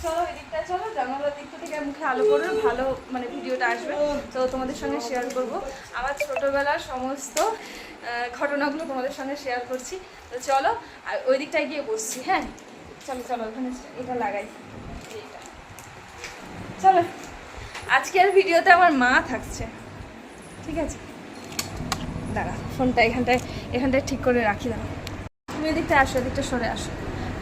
চলো এদিকটা চলো, জানালার দিকটা থেকে মুখে আলো পড়বে, ভালো মানে ভিডিওটা আসবে, তো তোমাদের সঙ্গে শেয়ার করব। আমার ছোটোবেলার সমস্ত ঘটনাগুলো তোমাদের সঙ্গে শেয়ার করছি। তো চলো, আর ওই দিকটায় গিয়ে বসছি, হ্যাঁ চলো ওখানে এটা লাগাই, এইটা চলো। আজকের ভিডিওতে আমার মা থাকছে, ঠিক আছে। দাঁড়া, ফোনটা এখানটায় ঠিক করে রাখি, দাঁড়া, তুমি এদিকটা আসো, এদিকটা সরে আসো।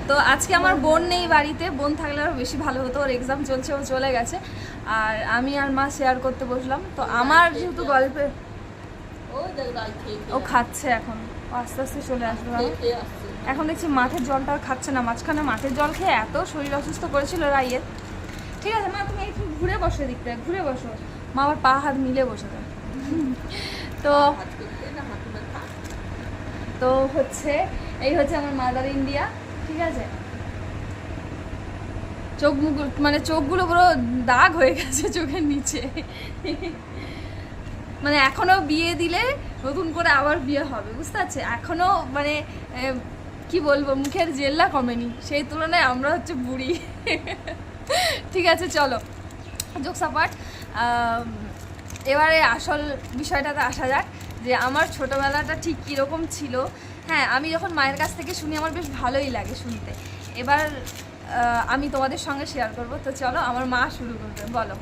তো আজকে আমার বোন নেই বাড়িতে, বোন থাকলে আরও বেশি ভালো হতো, ওর এক্সাম চলছে, ও চলে গেছে, আর আমি আর মা শেয়ার করতে বসলাম। তো আমার যেহেতু গল্পে ও খাচ্ছে, এখন ও আস্তে আস্তে চলে আসবে। এখন দেখছি মাঠের জলটাও খাচ্ছে না, মাঝখানে মাঠের জল খেয়ে এত শরীর অসুস্থ করেছিল রাইয়ের। ঠিক আছে মা, তুমি একটু ঘুরে বসো, এদিকটা ঘুরে বসো, মা আবার পা হাত মিলে বসে দেয়। তো হচ্ছে এই হচ্ছে আমার মাদার ইন্ডিয়া, ঠিক আছে। চোখগুলো পুরো দাগ হয়ে গেছে চোখের নিচে, মানে এখনো বিয়ে দিলে নতুন করে আবার বিয়ে হবে, বুঝতে পারছে, এখনো মানে কি বলবো, মুখের জেল্লা কমেনি, সেই তুলনায় আমরা হচ্ছে বুড়ি। ঠিক আছে চলো, জোকস অ্যাপার্ট, এবারে আসল বিষয়টাতে আসা যাক, যে আমার ছোটোবেলাটা ঠিক কীরকম ছিল। হ্যাঁ, আমি যখন মায়ের কাছ থেকে শুনি আমার বেশ ভালোই লাগে শুনতে। এবার আমি তোমাদের সঙ্গে শেয়ার করব। তো চলো, আমার মা শুরু করবে, বলো।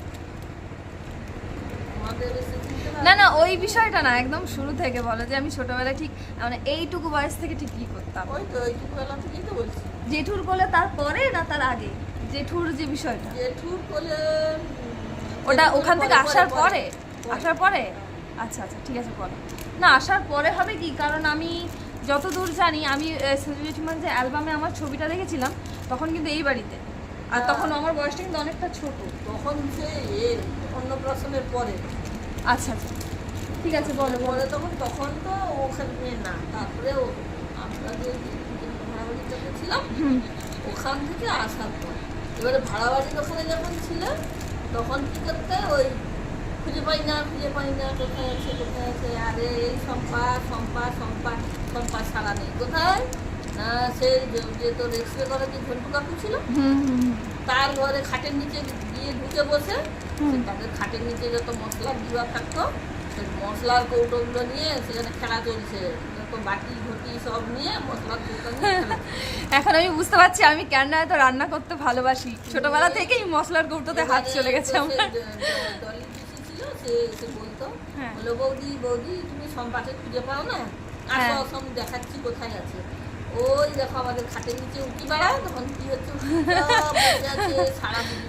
না ওই বিষয়টা না, একদম শুরু থেকে বলো, যে আমি ছোটোবেলায় ঠিক মানে এইটুকু বয়স থেকে ঠিক কী করতাম। ওই তো এইটুকু বেলা থেকেই তো বলছি। জেঠুর কোলে তারপরে না তার আগে? জেঠুর যে বিষয়টা, জেঠুর কোলে ওটা ওখান থেকে আসার পরে? আসার পরে, আচ্ছা ঠিক আছে বলো। না আসার পরে হবে কি, কারণ আমি যতদূর জানি, আমি জেঠিমার যে অ্যালবামে আমার ছবিটা দেখেছিলাম তখন কিন্তু এই বাড়িতে, আর তখন আমার বয়সটা কিন্তু অনেকটা ছোট, তখন সে অন্নপ্রাশনের পরে। আচ্ছা ঠিক আছে বলো। পরে তখন তো ওখানে না, তারপরে আমরা যে ভাড়া বাড়িতে ছিলাম ওখান থেকে আসার পর, এবারে ভাড়া বাড়ির ওখানে যখন ছিলাম তখন কি করতে, ওই খুঁজে পাই না কোথায় আছে, আরে এই সম্পা সারা নেই কোথায়, না সে যে তোর এক্সরে করা যে ঝন্টু কাকু ছিল তার ঘরে খাটের নিচে গিয়ে ঢুকে বসে, তাদের খাটের নিচে যত মশলা দেওয়া থাকতো সেই মশলার কৌটোগুলো নিয়ে সেখানে খেলা চলছে, যত বাটি ঘটি সব নিয়ে মশলার কৌটো নিয়ে খেলা। এখন আমি বুঝতে পারছি আমি কেন এত রান্না করতে ভালোবাসি, ছোটবেলা থেকেই মশলার কৌটোতে হাত চলে গেছে আমার। সে বলতো, বলো বৌদি তুমি সম্পাকে খুঁজে পাও না, আসো সব দেখাচ্ছি কোথায় আছে। ওই দেখো আমাদের খাটের নিচে উঠি বেড়ায়, তখন কি হচ্ছে, বসে আছে সারাদিন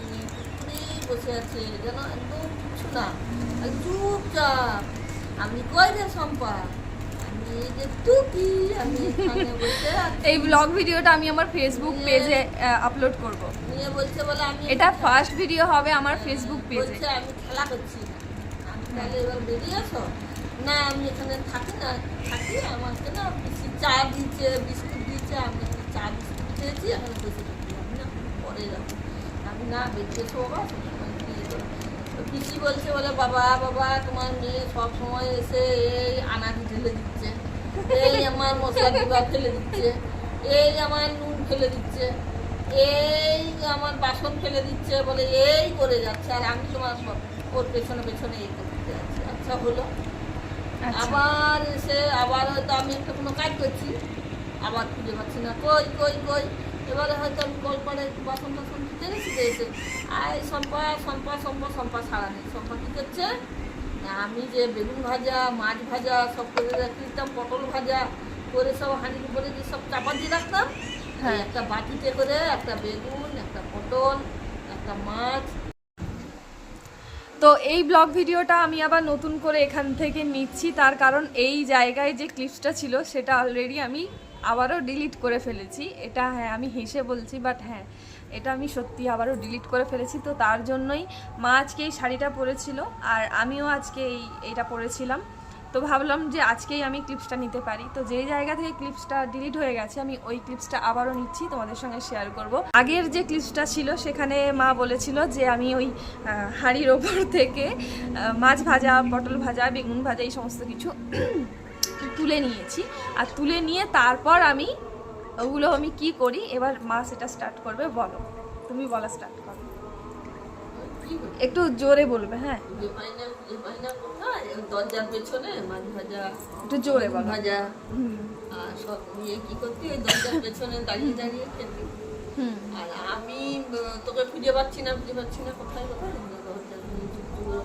বসে আছে, যেন একদম কিছু না, চুপচাপ। আমি কই রে সম্পা, আমি এই যে টুকি, আমি এখানে বসে আছি। এই ব্লগ ভিডিওটা আমি আমার ফেসবুক পেজে আপলোড করব। নিয়ে বলছে বলে আমি এটা ফার্স্ট ভিডিও হবে আমার ফেসবুক পেজে। বলছে আমি খেলা করছি না। আমি তাহলে এবার বেরিয়ে আসো। না আমি এখানে থাকি না, থাকি আমাকে না পিসি চা দিচ্ছে, বিস্কুট দিচ্ছে, আমি একটা চা বিস্কুট খেয়েছি, এখানে বসে থাকি। আমি না পরে যাবো। আমি না বেরিয়ে এসো বাবা, সবসময় বিয়ে করো। তো পিসি বলছে বলে বাবা বাবা তোমার মেয়ে সব সময় এসে এই আনাজি ঢেলে দিচ্ছে, এই আমার মশলা গুঁড়া ফেলে দিচ্ছে, এই আমার নুন ফেলে দিচ্ছে, এই আমার বাসন ফেলে দিচ্ছে, বলে এই করে যাচ্ছে, আর আমি তোমার সব ওর পেছনে পেছনে এই করতে যাচ্ছি। আচ্ছা হলো। আচ্ছা। আবার এসে আবার হয়তো আমি একটা কোনো কাজ করছি, আবার খুঁজে পাচ্ছি না, কই কই কই। এবারে হয়তো আমি কল করে বাসন টাসন ধুতে গেছি, এসে আয় সম্পা সম্পা সম্পা সম্পা ছাড়া নেই। সম্পা কী করছে, আমি যে বেগুন ভাজা, মাছ ভাজা সব করে রাখতাম, পটল ভাজা করে সব হাঁড়ির উপরে দিয়ে সব চাপা দিয়ে রাখতাম, হ্যাঁ। একটা বাটিতে করে একটা বেগুন, একটা পটল, একটা মাছ। তো এই ব্লগ ভিডিওটা আমি আবার নতুন করে এখান থেকে নিচ্ছি, তার কারণ এই জায়গায় যে ক্লিপসটা ছিল সেটা অলরেডি আমি আবারও ডিলিট করে ফেলেছি। এটা হ্যাঁ আমি হেসে বলছি, বাট হ্যাঁ এটা আমি সত্যি আবারও ডিলিট করে ফেলেছি। তো তার জন্যই মা আজকে এই শাড়িটা পরেছিল আর আমিও আজকে এইটা পরেছিলাম। তো ভাবলাম যে আজকেই আমি ক্লিপসটা নিতে পারি। তো যেই জায়গা থেকে ক্লিপসটা ডিলিট হয়ে গেছে আমি ওই ক্লিপসটা আবারও নিচ্ছি, তোমাদের সঙ্গে শেয়ার করব। আগের যে ক্লিপসটা ছিল সেখানে মা বলেছিল যে আমি ওই হাঁড়ির ওপর থেকে মাছ ভাজা, পটল ভাজা, বেগুন ভাজা এই সমস্ত কিছু তুলে নিয়েছি, আর তুলে নিয়ে তারপর আমি ওগুলো আমি কি করি এবার মা সেটা স্টার্ট করবে। বলো, তুমি বলা স্টার্ট করো, কি করি? একটু জোরে বলবে। হ্যাঁ যে পাইনা কোথায়, ওই দরজার পেছনে মাছ ভাজা, একটু জোরে বেগুন বলো। ভাজা, হুম আর সব নিয়ে কি করতি, ওই দরজার পেছনে দাঁড়িয়ে দাঁড়িয়ে খেতি। হুম আর আমি তোকে খুঁজে পাচ্ছি না কোথায় কোথায়, দরজার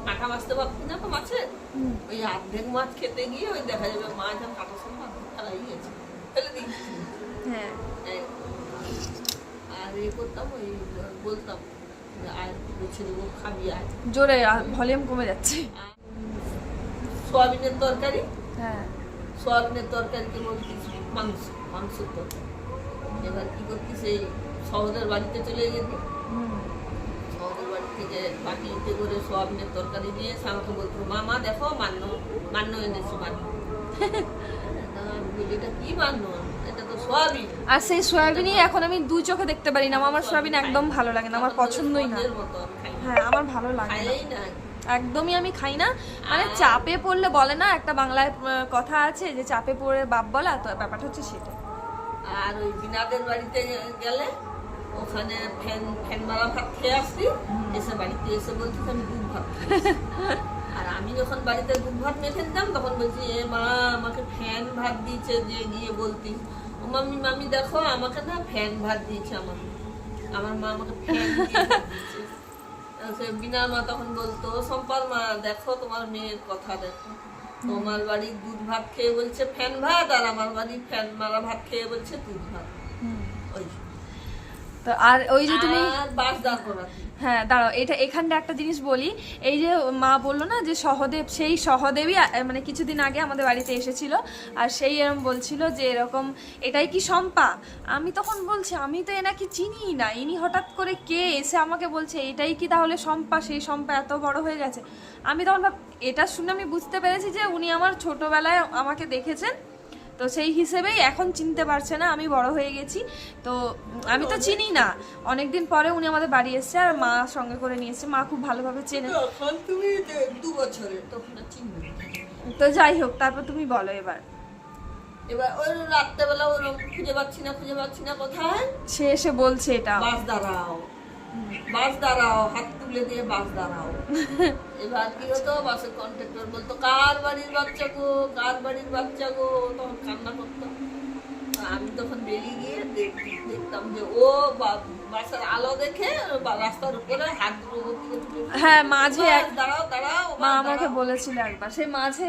কাঁটা বাঁচতে পারছি না তো মাছের, হুম। ওই অর্ধেক মাছ খেতে গিয়ে ওই দেখা যাবে মাছ আর কাঁটার সঙ্গে ফেলাই গেছে, ফেলে দিচ্ছি। হ্যাঁ আর এ করতাম, ওই বলতাম যে আয় বেছে দেবো, খাবি আয়। জোরে, ভলিউম কমে যাচ্ছে। আর সোয়াবিনের তরকারি, হ্যাঁ সোয়াবিনের তরকারিকে বলছি মাংসের তরকারি। এবার কি করতি, সেই শহরের বাড়িতে চলে গেছি, হুম শহরের বাড়ি থেকে বাটিতে করে সোয়াবিনের তরকারি নিয়ে এসে আমাকে বলতো মামা দেখো মান্য এনেছি মান্য। আমি বলি এটা কি মান্য, এটা তো সোয়াবিন। আর সেই সয়াবিনই এখন আমি দু চোখে দেখতে পারি না। আমার সয়াবিন একদম ভালো লাগে না, আমার পছন্দই না। স্পঞ্জের মতো আমি খাই না। হ্যাঁ আমার ভালো লাগে না, খাইই না। একদমই আমি খাই না। মানে চাপে পড়লে বলে না একটা বাংলায় কথা আছে যে চাপে পড়ে বাপ বলা, তো ব্যাপারটা হচ্ছে সেটা। আর ওই বিনাদের বাড়িতে গেলে ওখানে ফ্যান মারা ভাত খেয়ে আসছি, এসে বাড়িতে এসে বলছি আমি দুধ ভাত খেয়েছি। আর আমি যখন বাড়িতে দুধ ভাত মেখে দিতাম তখন বলছি এ মা আমাকে ফ্যান ভাত দিয়েছে, যে গিয়ে বলতি ও মামি দেখো আমাকে না ফ্যান ভাত দিয়েছে, আমার মা আমাকে ফ্যান দিয়ে ভাত দিয়েছে। সে বিনার মা তখন বলতো সম্পার মা দেখো তোমার মেয়ের কথা দেখো, তোমার বাড়ির দুধ ভাত খেয়ে বলছে ফ্যান ভাত, আর আমার বাড়ির ফ্যান মারা ভাত খেয়ে বলছে দুধ ভাত। ওই তো আর ওই যে তুমি আর বাস দাঁড় করাতি। হ্যাঁ দাঁড়াও, এটা এখানটা একটা জিনিস বলি। এই যে মা বললো না যে সহদেব, সেই সহদেবই মানে কিছুদিন আগে আমাদের বাড়িতে এসেছিল, আর সেই এরকম বলছিল যে এরকম এটাই কি শম্পা। আমি তখন বলছি আমি তো এনাকে চিনি না, ইনি হঠাৎ করে কে এসে আমাকে বলছে এটাই কি তাহলে শম্পা, সেই শম্পা এত বড় হয়ে গেছে। আমি তখন এটা শুনে আমি বুঝতে পেরেছি যে উনি আমার ছোটবেলায় আমাকে দেখেছেন, তো সেই হিসেবেই এখন চিনতে পারছে না, আমি বড় হয়ে গেছি। তো আমি তো চিনি না, অনেকদিন পরে উনি আমাদের বাড়ি এসেছে আর মা সঙ্গে করে নিয়েছে, মা খুব ভালোভাবে চেনে। তখন তুমি 2 বছরের, তখন আর চিনবে না। তো যাই হোক, তারপর তুমি বলো এবার। এবার ওই রাত্রেবেলা ওরকম খুঁজে পাচ্ছি না কোথায়, সে এসে বলছে এটা বাস দাঁড়াও, হাত তুলে দিয়ে বাস দাঁড়াও। এবার কি হতো, বাসের কন্ট্রাক্টর বলতো কার বাড়ির বাচ্চা গো, তখন কান্না করতো। আমি তখন বেরিয়ে গিয়ে দেখতাম যে ও বাসের আলো দেখে রাস্তার উপরে হাত দুটো হ্যাঁ মাঝে দাঁড়াও মা আমাকে বলেছিল একবার, সেই মাঝে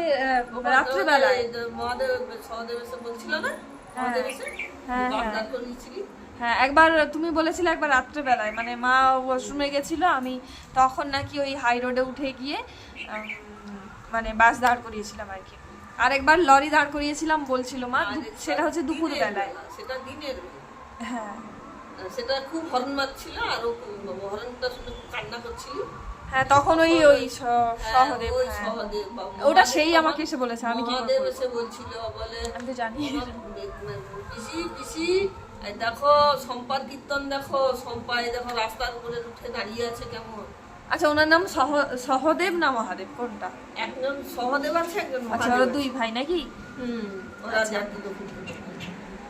রাত্রিবেলায়। মহাদেব সহদেব এসে বলছিল না, মহাদেব এসে হ্যাঁ, বাস হ্যাঁ। দাঁড় করিয়েছিলি। হ্যাঁ একবার তুমি বলেছিলে, একবার রাত্রেবেলায়, মানে মা ওয়াশরুমে গেছিল, আমি তখন নাকি ওই হাই রোডে উঠে গিয়ে মানে বাস দাঁড় করিয়েছিলাম আর কি। আরেকবার লরি দাঁড় করিয়েছিলাম বলছিল মা, আরেকবার সেটা হচ্ছে দুপুর দিনের বেলায়। বেলা, সেটা দিনের বেলা। হ্যাঁ সেটা খুব হর্ন মারছিল, আর হর্নটা শুনে খুব কান্না করছিল। হ্যাঁ তখন ওই সহদেব, ওই হ্যাঁ। সহদেব বা ওটা মহাদেব সেই বাবা- আমাকে এসে বলেছে, আমি কি করে মহাদেব বলবো? এসে বলছিল, বলে আমি তো জানি। পিসি পিসি এই দেখো সম্পার কীর্তন, দেখো সম্পা এই দেখো রাস্তার উপরে উঠে দাঁড়িয়ে আছে কেমন। আচ্ছা ওনার নাম সহদেব না মহাদেব কোনটা? একজন সহদেব আছে, একজন আচ্ছা মহাদেব ওরা আছে। দুই ভাই নাকি? ওরা জাতি তো খুব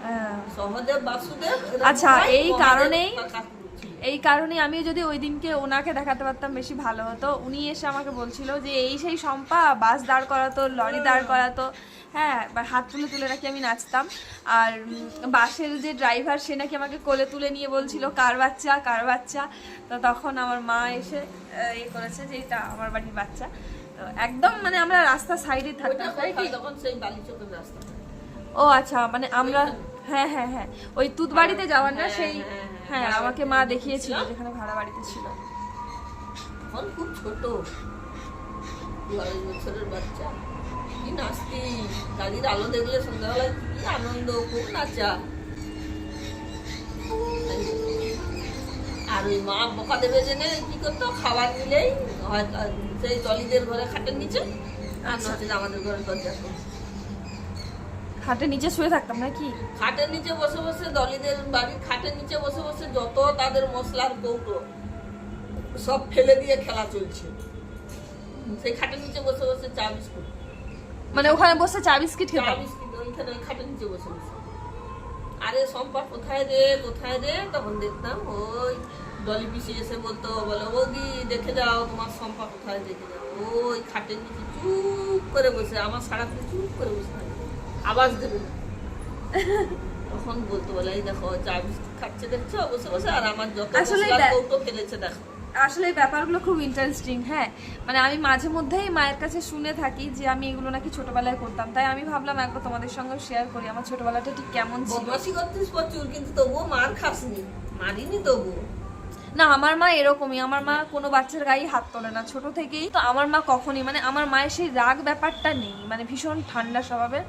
হ্যাঁ। সহদেব বাসুদেব এরা আচ্ছা, ভাই, এই মহাদেব কারণেই- তার কাকু ছিল। এই কারণে আমি যদি ওই দিনকে ওনাকে দেখাতে পারতাম বেশি ভালো হতো। উনি এসে আমাকে বলছিল যে এই সেই শম্পা, বাস দাঁড় করাতো, লরি দাঁড় করাতো, হ্যাঁ, বা হাত তুলে তুলে নাকি আমি নাচতাম। আর বাসের যে ড্রাইভার সে নাকি আমাকে কোলে তুলে নিয়ে বলছিল কার বাচ্চা কার বাচ্চা। তো তখন আমার মা এসে ইয়ে করেছে যে এটা আমার বাড়ির বাচ্চা। তো একদম মানে আমরা রাস্তা সাইডে ওইটা থাকতাম, তাই কি? কোথায়? তখন সেই বালিচকের রাস্তা। ও আচ্ছা, মানে আমরা হ্যাঁ হ্যাঁ হ্যাঁ ওই তুত বাড়িতে যাওয়ার না সেই, হ্যাঁ আমাকে মা দেখিয়েছিল যেখানে ভাড়া বাড়িতে ছিল। তখন খুব ছোট, 2-2.5 বছরের বাচ্চা। কি নাচতি, গাড়ির আলো দেখলে সন্ধ্যাবেলায় কি আনন্দ, খুব নাচা। আর ওই মা বকা দেবে জেনে কি করতো, খাবার নিলেই হয় সেই টলিদের ঘরে খাটের নিচে, আর নয়তো আমাদের ঘরে দরজা খোলা। খাটের নিচে শুয়ে থাকতাম নাকি? খাটের নিচে বসে বসে, দলিদের বাড়ির খাটের নিচে বসে বসে যত তাদের মশলার কৌটো সব ফেলে দিয়ে খেলা চলছে। সেই খাটের নিচে বসে বসে চা বিস্কুট, মানে ওখানে বসে চা বিস্কিট চা খেতাম? বিস্কুট ওইখানে ওই খাটের নিচে বসে বসে। আরে সম্পা কোথায় রে কোথায় রে, তখন দেখতাম ওই ডলি পিসি এসে বলতো, বলে বৌদি দেখে যাও তোমার সম্পা কোথায়, দেখে যাও। ওই খাটের নিচে চুপ করে বসে, আমার সারাতে চুপ করে বসে থাকে, আওয়াজ দেবে না। তখন বলতো, বলে এই দেখো চা বিস্কুট খাচ্ছে দেখছো বসে বসে, আর আমার যত আসলে মশলার দেখ- কৌটো ফেলেছে দেখো। আসলে এই ব্যাপারগুলো খুব ইন্টারেস্টিং। হ্যাঁ, মানে আমি মাঝে মধ্যেই মায়ের কাছে শুনে থাকি যে আমি এগুলো নাকি ছোটবেলায় করতাম, তাই আমি ভাবলাম একবার তোমাদের সঙ্গে শেয়ার করি আমার ছোটবেলাটা ঠিক কেমন ছিল। বদমাসি করতিস প্রচুর, কিন্তু তবুও মার খাসনি, মারিনি তবুও। না, আমার মা এরকমই, আমার মা কোনো বাচ্চার গায়ে হাত তোলে না ছোট থেকেই। তো আমার মা কখনই, মানে আমার মায়ের সেই রাগ ব্যাপারটা নেই, মানে ভীষণ ঠান্ডা স্বভাবের।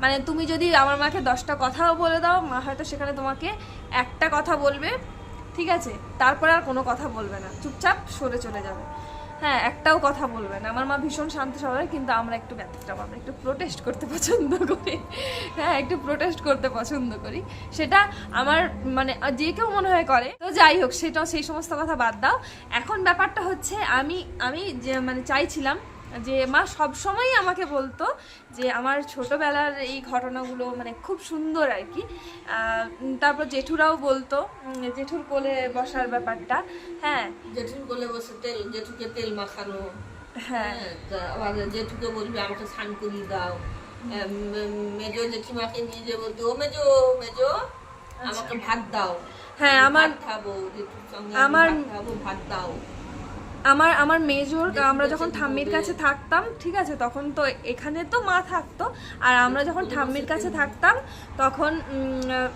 মানে তুমি যদি আমার মাকে 10টা কথাও বলে দাও, মা হয়তো সেখানে তোমাকে একটা কথা বলবে, ঠিক আছে, তারপরে আর কোনো কথা বলবে না, চুপচাপ সরে চলে যাবে। হ্যাঁ, একটাও কথা বলবে না। আমার মা ভীষণ শান্ত স্বভাবের, কিন্তু আমরা একটু ব্যতিক্রম, আমরা একটু প্রোটেস্ট করতে পছন্দ করি। হ্যাঁ, একটু প্রোটেস্ট করতে পছন্দ করি, সেটা আমার মানে যে কেউ মনে হয় করে। তো যাই হোক, সেটাও সেই সমস্ত কথা বাদ দাও। এখন ব্যাপারটা হচ্ছে আমি যে মানে চাইছিলাম যে মা সবসময়ই আমাকে বলতো যে আমার ছোটবেলার এই ঘটনাগুলো মানে খুব সুন্দর আর কি। তারপর জেঠুরাও বলতো, জেঠুর কোলে বসার ব্যাপারটা। হ্যাঁ জেঠুর কোলে বসে জেঠুকে তেল মাখানো, হ্যাঁ তা আবার জেঠুকে বলবি আমাকে স্নান করিয়ে দাও। মেজো জেঠিমাকে নিয়ে যে বলতো, ও মেজো মেজো আমাকে ভাত দাও। হ্যাঁ, আমার ভাত খাবো, জেঠুর সঙ্গে আমার- ভাত খাবো, ভাত দাও। আমার মেজোর, আমরা যখন ঠাম্মির কাছে থাকতাম, ঠিক আছে, তখন তো এখানে তো মা থাকতো, আর আমরা যখন ঠাম্মির কাছে থাকতাম তখন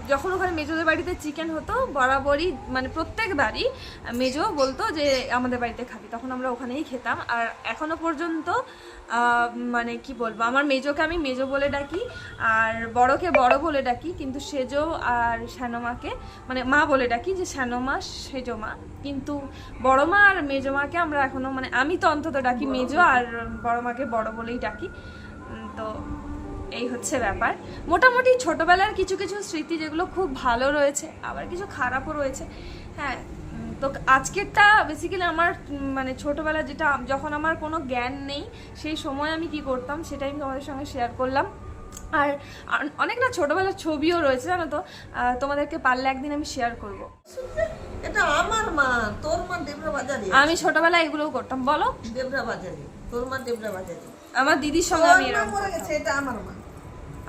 যখন ওখানে মেজোদের বাড়িতে চিকেন হতো বরাবরই, মানে প্রত্যেকবারই মেজো বলতো যে আমাদের বাড়িতে খাবি, তখন আমরা ওখানেই খেতাম। আর এখনো পর্যন্ত মানে কি বলবো, আমার মেজোকে আমি মেজো বলে ডাকি, আর বড়কে বড় বলে ডাকি, কিন্তু সেজো আর শ্যানোমাকে মানে মা বলে ডাকি, যে শ্যানোমা সেজো মা। কিন্তু বড় মা আর মেজো মাকে আমরা এখনো, মানে আমি তো অন্তত ডাকি মেজো, আর বড় মাকে বড় বলেই ডাকি। তো এই হচ্ছে ব্যাপার। মোটামুটি ছোটবেলার কিছু কিছু স্মৃতি যেগুলো খুব ভালো রয়েছে, আবার কিছু খারাপও রয়েছে। হ্যাঁ, তো আজকেরটা বেসিক্যালি আমার মানে ছোটবেলা, যেটা যখন আমার কোনো জ্ঞান নেই সেই সময় আমি কি করতাম সেটাই আমি তোমাদের সঙ্গে শেয়ার করলাম। আর অনেক না ছোটবেলার ছবিও রয়েছে, জানো তো, তোমাদেরকে পারলে একদিন আমি শেয়ার করব। এটা আমার মা, তোর মা দেবরা বাজারে। আমি ছোটবেলায় এগুলোও করতাম। বলো। দেবরা বাজারে, তোর মা দেবরা বাজারে। আমার দিদির সঙ্গে আমি তোর মা এরকম মরে গেছে, এটা আমার মা।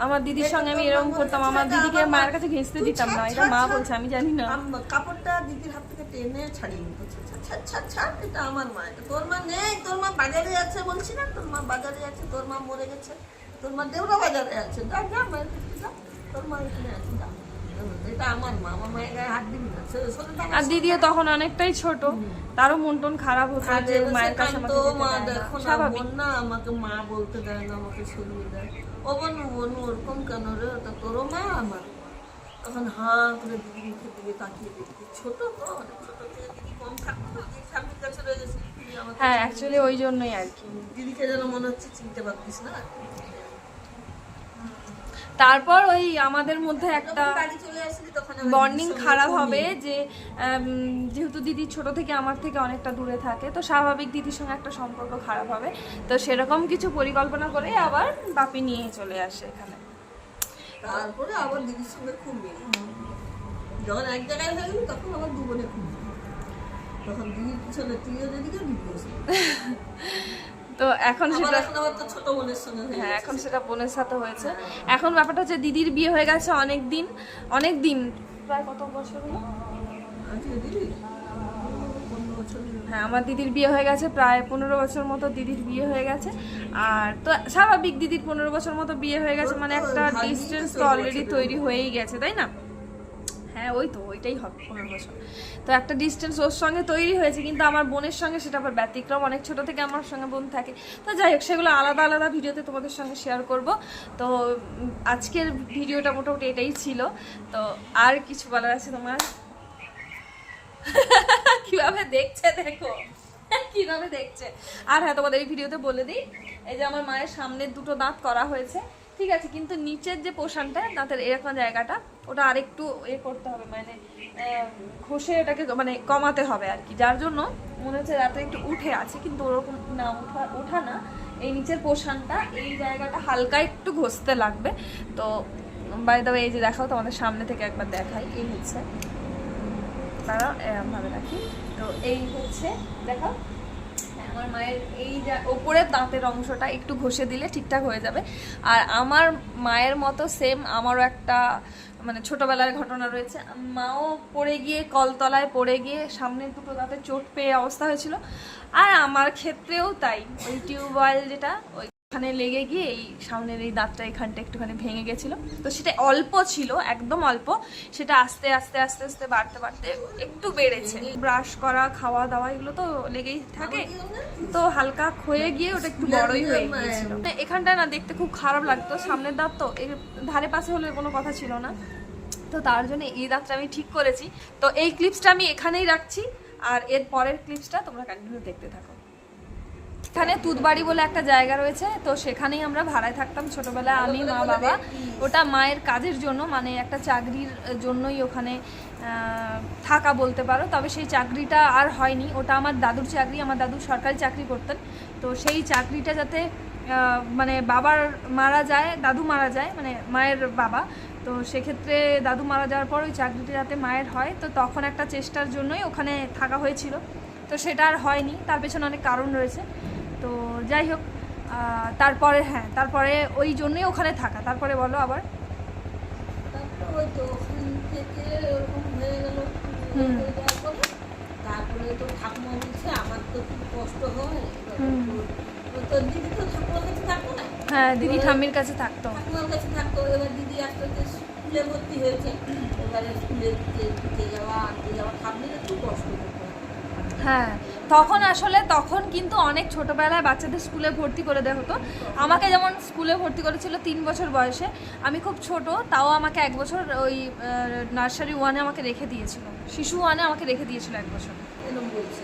আমার দিদির সঙ্গে আমি এরকম করতাম। আমার দিদিকে মায়ের কাছে ঘেঁচতে দিতাম না, এটা মা বলছে, আমি জানি না। কাপড়টা দিদির হাত থেকে টেনে ছাড়িয়ে নিত, ছাড় ছাড় ছাড়, এটা আমার মা। এটা তোর মা নেই, তোর মা বাজারে আছে, বলছি না তোর মা বাজারে আছে, তোর মা মরে গেছে, তোর মা দেবরা বাজারে আছে, যা যা মায়ের কাছে যা, তোর মা এখানে আছে, যা। এটা আমার মা, আমার মায়ের গায়ে হাত দিবি না। শোনো তো আমার আর দিদিও তখন অনেকটাই ছোট, তারও মন টন খারাপ হতো যে মায়ের কাছে আমাকে তো যেতে মা দেয় না। দেখো না, স্বাভাবিক। বোন না আমাকে মা বলতে দেয় না, আমাকে সরিয়ে দেয়। ও বনু বনু ওরকম কেন রে, ওটা তোরও মা আমার মা। তখন হাঁ করে দিদির মুখের দিকে তাকিয়ে দেখি, ছোট তো অনেক ছোট থেকে দিদি কম থাকতো, দিদির স্বামীর কাছে রয়ে গেছে, দিদি আমাকে হ্যাঁ অ্যাকচুয়ালি ওই জন্যই আর কি। দিদিকে যেন মনে হচ্ছে চিনতে পারতিস না। তারপর ওই আমাদের মধ্যে একটা যখন বাড়ি চলে আসলি তখন আমার বন্ডিং দিদির সঙ্গে খারাপ খুব হবে মিল। যে যেহেতু দিদি ছোট থেকে আমার থেকে অনেকটা দূরে থাকে, তো স্বাভাবিক দিদির সঙ্গে একটা সম্পর্ক খারাপ হবে। তো সেরকম কিছু পরিকল্পনা করে আবার বাপি নিয়ে চলে আসে এখানে। তারপরে আবার দিদির সঙ্গে খুব মিল। যখন এক জায়গায় হয়ে গেল তখন আমার দু বোনে খুব মিল। তখন দিদির পিছনে তুইও যেদিকে দিদিও সেদিকে। তো এখন আমার সেটা এখন আবার তো ছোট বোনের সঙ্গে হয়ে হ্যাঁ গেছে। এখন সেটা বোনের সাথে হয়েছে। এখন ব্যাপারটা হচ্ছে দিদির বিয়ে হয়ে গেছে অনেক দিন প্রায় কত বছর হলো? আজকে দিদি 15 বছর হলো। হ্যাঁ আমার দিদির বিয়ে হয়ে গেছে প্রায় 15 বছর মতো দিদির বিয়ে হয়ে গেছে। আর তো স্বাভাবিক দিদির 15 বছর মতো বিয়ে হয়ে গেছে, মানে একটা ডিস্টেন্স তো অলরেডি তৈরি হয়েই গেছে, তাই না? হ্যাঁ ওইটাই হবে 15 বছর। তো একটা ডিস্টেন্স ওর সঙ্গে তৈরি হয়েছে, কিন্তু আমার বোনের সঙ্গে সেটা আবার ব্যতিক্রম। অনেক ছোট থেকে আমার সঙ্গে বোন থাকে। তো যাই হোক, সেগুলো আলাদা আলাদা ভিডিওতে তোমাদের সঙ্গে শেয়ার করব। তো আজকের ভিডিওটা মোটামুটি এটাই ছিল। তো আর কিছু বলার আছে তোমার? কিভাবে দেখছে দেখো, কিভাবে দেখছে। আর হ্যাঁ তোমাদের এই ভিডিওতে বলে দিই, এই যে আমার মায়ের সামনের দুটো দাঁত করা হয়েছে, ঠিক আছে, কিন্তু নিচের যে পোর্শনটা দাঁতের এরকম জায়গাটা ওটা আরেকটু করতে হবে, মানে ঘষে ওটাকে মানে কমাতে হবে আর কি। যার জন্য মনে হচ্ছে দাঁতটা একটু উঠে আছে, কিন্তু ওরকম না, ওঠা না। এই নিচের পোর্শনটা এই জায়গাটা হালকা একটু ঘষতে লাগবে। তো বাই দ্য ওয়ে এই যে দেখাও তোমাদের সামনে থেকে একবার দেখাই, এই হচ্ছে তারা এরমভাবে রাখি। তো এই হচ্ছে দেখো আমার মায়ের এই ওপরের দাঁতের অংশটা একটু ঘষে দিলে ঠিকঠাক হয়ে যাবে। আর আমার মায়ের মতো সেম আমারও একটা মানে ছোটবেলার ঘটনা রয়েছে। মাও পড়ে গিয়ে কলতলায় পড়ে গিয়ে সামনের দুটো দাঁতে চোট পেয়ে অবস্থা হয়েছিল। আর আমার ক্ষেত্রেও তাই, ওই টিউবওয়েল যেটা ওইখানে লেগে গিয়ে এই সামনের এই দাঁতটা এখানটা একটুখানি ভেঙে গেছিলো। তো সেটা অল্প ছিল, একদম অল্প, সেটা আস্তে আস্তে আস্তে আস্তে বাড়তে বাড়তে একটু বেড়েছে। ব্রাশ করা, খাওয়া দাওয়া এগুলো তো লেগেই থাকে, তো হালকা ক্ষয়ে গিয়ে ওটা একটু বড়ই হয়ে গিয়েছিল। এখানটা না দেখতে খুব খারাপ লাগতো, সামনের দাঁত তো এর ধারে পাশে হলে কোনো কথা ছিল না। তো তার জন্য এই দাঁতটা আমি ঠিক করেছি। তো এই ক্লিপসটা আমি এখানেই রাখছি, আর এর পরের ক্লিপসটা তোমরা কন্টিনিউ দেখতে থাকো। এখানে তুতবাড়ি বলে একটা জায়গা রয়েছে, তো সেখানেই আমরা ভাড়ায় থাকতাম ছোটবেলায়, আমি, মা, বাবা। ওটা মায়ের কাজের জন্য, মানে একটা চাকরির জন্যই ওখানে থাকা বলতে পারো। তবে সেই চাকরিটা আর হয়নি, ওটা আমার দাদুর চাকরি। আমার দাদু সরকারি চাকরি করতেন। তো সেই চাকরিটা যাতে মানে বাবার মারা যায়, দাদু মারা যায়, মানে মায়ের বাবা, তো সেক্ষেত্রে দাদু মারা যাওয়ার পর ওই চাকরিটা যাতে মায়ের হয়, তো তখন একটা চেষ্টার জন্যই ওখানে থাকা হয়েছিল। তো সেটা আর হয়নি, তার পেছনে অনেক কারণ রয়েছে। তো যাই হোক, তারপরে ওই জন্যই ওখানে থাকা। তারপরে বলো আবার। তারপরে ওই তো ওখান থেকে ওরকম হয়ে গেল, হয়ে যাওয়ার পরে তারপরে তো ঠাকুমা বলছে আমার তো খুব কষ্ট হয়। তো দিদি তো ঠাকুমার কাছে থাকতো না, হ্যাঁ দিদি ঠাম্মির কাছে থাকতো। ঠাকুমার কাছে থাকতো। এবার দিদি আস্তে আস্তে স্কুলে ভর্তি হয়েছে। এবারে স্কুলে দিতে যাওয়া আনতে যাওয়া, ঠাকুমার একটু কষ্ট হতো। হ্যাঁ তখন কিন্তু অনেক ছোটবেলায় বাচ্চাদের স্কুলে ভর্তি করে দেওয়া হতো। আমাকে যেমন স্কুলে ভর্তি করেছিল 3 বছর বয়সে, আমি খুব ছোট, তাও আমাকে 1 বছর ওই নার্সারি 1-এ আমাকে রেখে দিয়েছিল, শিশু 1-এ আমাকে রেখে দিয়েছিল 1 বছর। এরকম বলছে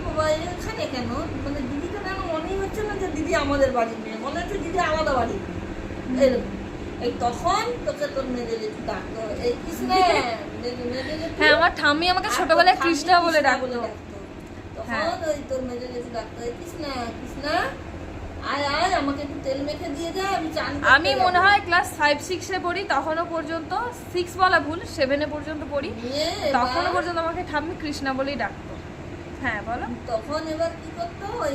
বাবা এখানে কেন, মানে দিদিকে কেন মনেই হচ্ছে না যে দিদি আমাদের বাড়ির মেয়ে, মনে হচ্ছে দিদি আলাদা বাড়ির মেয়ে। এরকম এই তখন তোকে তোর মেজে জেঠু ডাকতো, এই কৃষ্ণা, হ্যাঁ আমার ঠাম্মি আমাকে ছোটবেলায় কৃষ্ণা বলে ডাকতো। তখন ওই তোর মেজে জেঠু ডাকতো, এই কৃষ্ণা কৃষ্ণা আয় আয় আমাকে একটু তেল মেখে দিয়ে যা, আমি চান। আমি মনে হয় ক্লাস 5-6-এ পড়ি, তখনও পর্যন্ত 6 বলা ভুল, 7-এ পর্যন্ত পড়ি, তখনও পর্যন্ত আমাকে ঠাম্মি কৃষ্ণা বলেই ডাকতো। হ্যাঁ বলো। তখন এবার কি করতো, ওই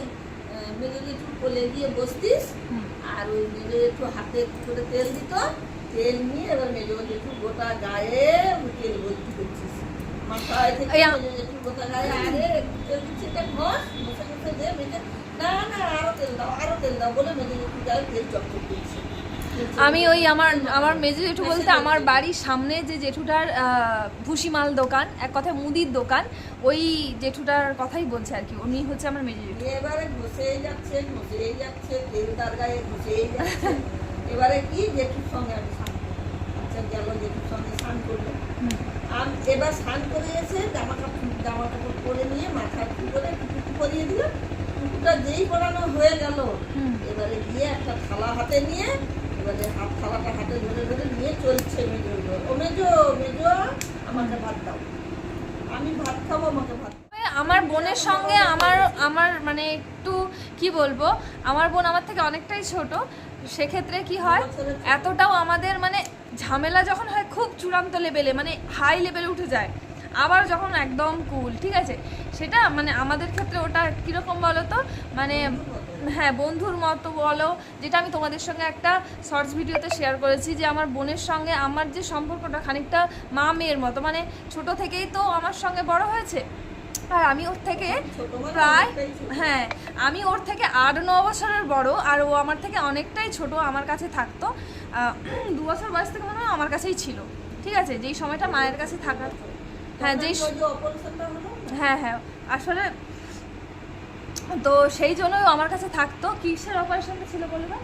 মেজে জেঠু কোলে গিয়ে বসতিস, আর ওই মেজে জেঠু হাতে করে তেল দিত, তেল নিয়ে এবার মেজে জেঠু গোটা গায়ে তেল ভর্তি করছিস, মাথায় থেকে মেজে জেঠু গোটা গায়ে, আরে তেল দিচ্ছে একটা ঘষ বসে বসে দে মেজে, না না আরো তেল দাও বলে মেজে জেঠু গায়ে তেল চকচক করছে। আমি ওই আমার মেজো জেঠু বলতে আমার বাড়ির সামনে যে জেঠুটার ভুসিমাল দোকান, এক কথায় মুদির দোকান, ওই জেঠুটার কথাই বলছে আর কি। উনি হচ্ছে আমার মেজো জেঠু। এবারে ঘষেই যাচ্ছে তেল তার গায়ে ঘষেই যাচ্ছে। এবারে কি জেঠুর সঙ্গে আমি স্নান করবো। আচ্ছা গেল জেঠুর সঙ্গে স্নান করলো। আর এবার স্নান করে এসে জামা কাপড় পরে নিয়ে মাথায় টুকু করে টুকু পরিয়ে দিল। টুকুটা যেই পরানো হয়ে গেল, এবারে গিয়ে একটা থালা হাতে নিয়ে এবারে থালাটা হাতে ধরে ধরে নিয়ে চলছে মেজো। ও মেজো আমাকে ভাত দাও, আমি ভাত খাবো, আমাকে ভাত দাও। আমার বোনের সঙ্গে আমার মানে একটু কি বলবো, আমার বোন আমার থেকে অনেকটাই ছোট। সেক্ষেত্রে কি হয়, এতটাও আমাদের মানে ঝামেলা যখন হয় খুব চূড়ান্ত লেভেলে, মানে হাই লেভেলে উঠে যায়, আবার যখন একদম কুল, ঠিক আছে, সেটা মানে আমাদের ক্ষেত্রে ওটা কীরকম বলো তো, মানে হ্যাঁ বন্ধুর মতো বলো, যেটা আমি তোমাদের সঙ্গে একটা শর্টস ভিডিওতে শেয়ার করেছি, যে আমার বোনের সঙ্গে আমার যে সম্পর্কটা খানিকটা মা মেয়ের মতো, মানে ছোট থেকেই তো আমার সঙ্গে বড় হয়েছে। আর আমি ওর থেকে প্রায় হ্যাঁ আমি ওর থেকে 8-9 বছরের বড়, আর ও আমার থেকে অনেকটাই ছোট। আমার কাছে থাকতো 2 বছর বয়স থেকে মনে হয় আমার কাছেই ছিল, ঠিক আছে, যেই সময়টা মায়ের কাছে থাকার, হ্যাঁ হ্যাঁ আসলে তো সেই জন্যই ও আমার কাছে থাকতো। কিসের অপারেশনটা ছিল বলে না?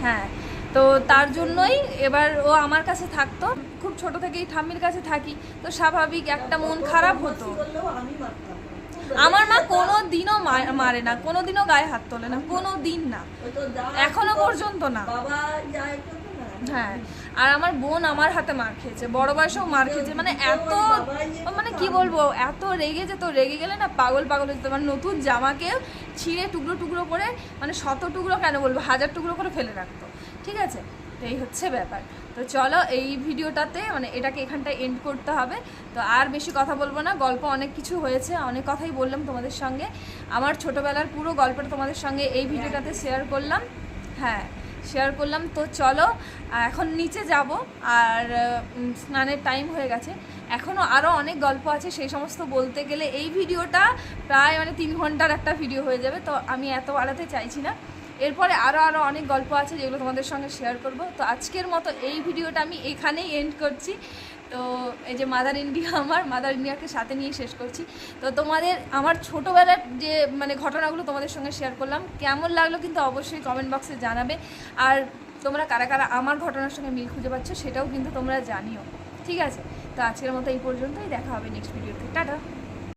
হ্যাঁ, তো তার জন্যই এবার ও আমার কাছে থাকতো। খুব ছোট থেকেই ঠাম্মির কাছে থাকি, তো স্বাভাবিক একটা মন খারাপ হতো। আমার মা কোনো দিনও মারে না, কোনো দিনও গায়ে হাত তোলে না, কোনো দিন না, এখনো পর্যন্ত না। হ্যাঁ, আর আমার বোন আমার হাতে মার খেয়েছে, বড় বয়সেও মার খেয়েছে, মানে এত মানে কি বলবো, এত রেগে যেত, রেগে গেলে না পাগল হয়ে যেত। মানে নতুন জামাকে ছিঁড়ে টুকরো টুকরো করে, মানে 100 টুকরো কেন বলবো, 1000 টুকরো করে ফেলে রাখতো, ঠিক আছে। তো এই হচ্ছে ব্যাপার। তো চলো এই ভিডিওটাতে মানে এটাকে এখানটায় এন্ড করতে হবে। তো আর বেশি কথা বলবো না, গল্প অনেক কিছু হয়েছে, অনেক কথাই বললাম তোমাদের সঙ্গে, আমার ছোটোবেলার পুরো গল্পটা তোমাদের সঙ্গে এই ভিডিওটাতে শেয়ার করলাম। হ্যাঁ শেয়ার করলাম। তো চলো এখন নিচে যাব, আর স্নানের টাইম হয়ে গেছে। এখনও আরও অনেক গল্প আছে, সেই সমস্ত বলতে গেলে এই ভিডিওটা প্রায় মানে 3 ঘন্টার একটা ভিডিও হয়ে যাবে, তো আমি এত বাড়াতে চাইছি না। এরপরে আরও অনেক গল্প আছে যেগুলো তোমাদের সঙ্গে শেয়ার করব। তো আজকের মতো এই ভিডিওটা আমি এখানেই এন্ড করছি। তো এই যে মাদার ইন্ডিয়াকে সাথে নিয়ে শেষ করছি। তো তোমাদের আমার ছোটোবেলার যে মানে ঘটনাগুলো তোমাদের সঙ্গে শেয়ার করলাম, কেমন লাগলো কিন্তু অবশ্যই কমেন্ট বক্সে জানাবে। আর তোমরা কারা কারা আমার ঘটনার সঙ্গে মিল খুঁজে পাচ্ছ সেটাও কিন্তু তোমরা জানিও, ঠিক আছে। তো আজকের মতো এই পর্যন্তই, দেখা হবে নেক্সট ভিডিওতে। টাটা।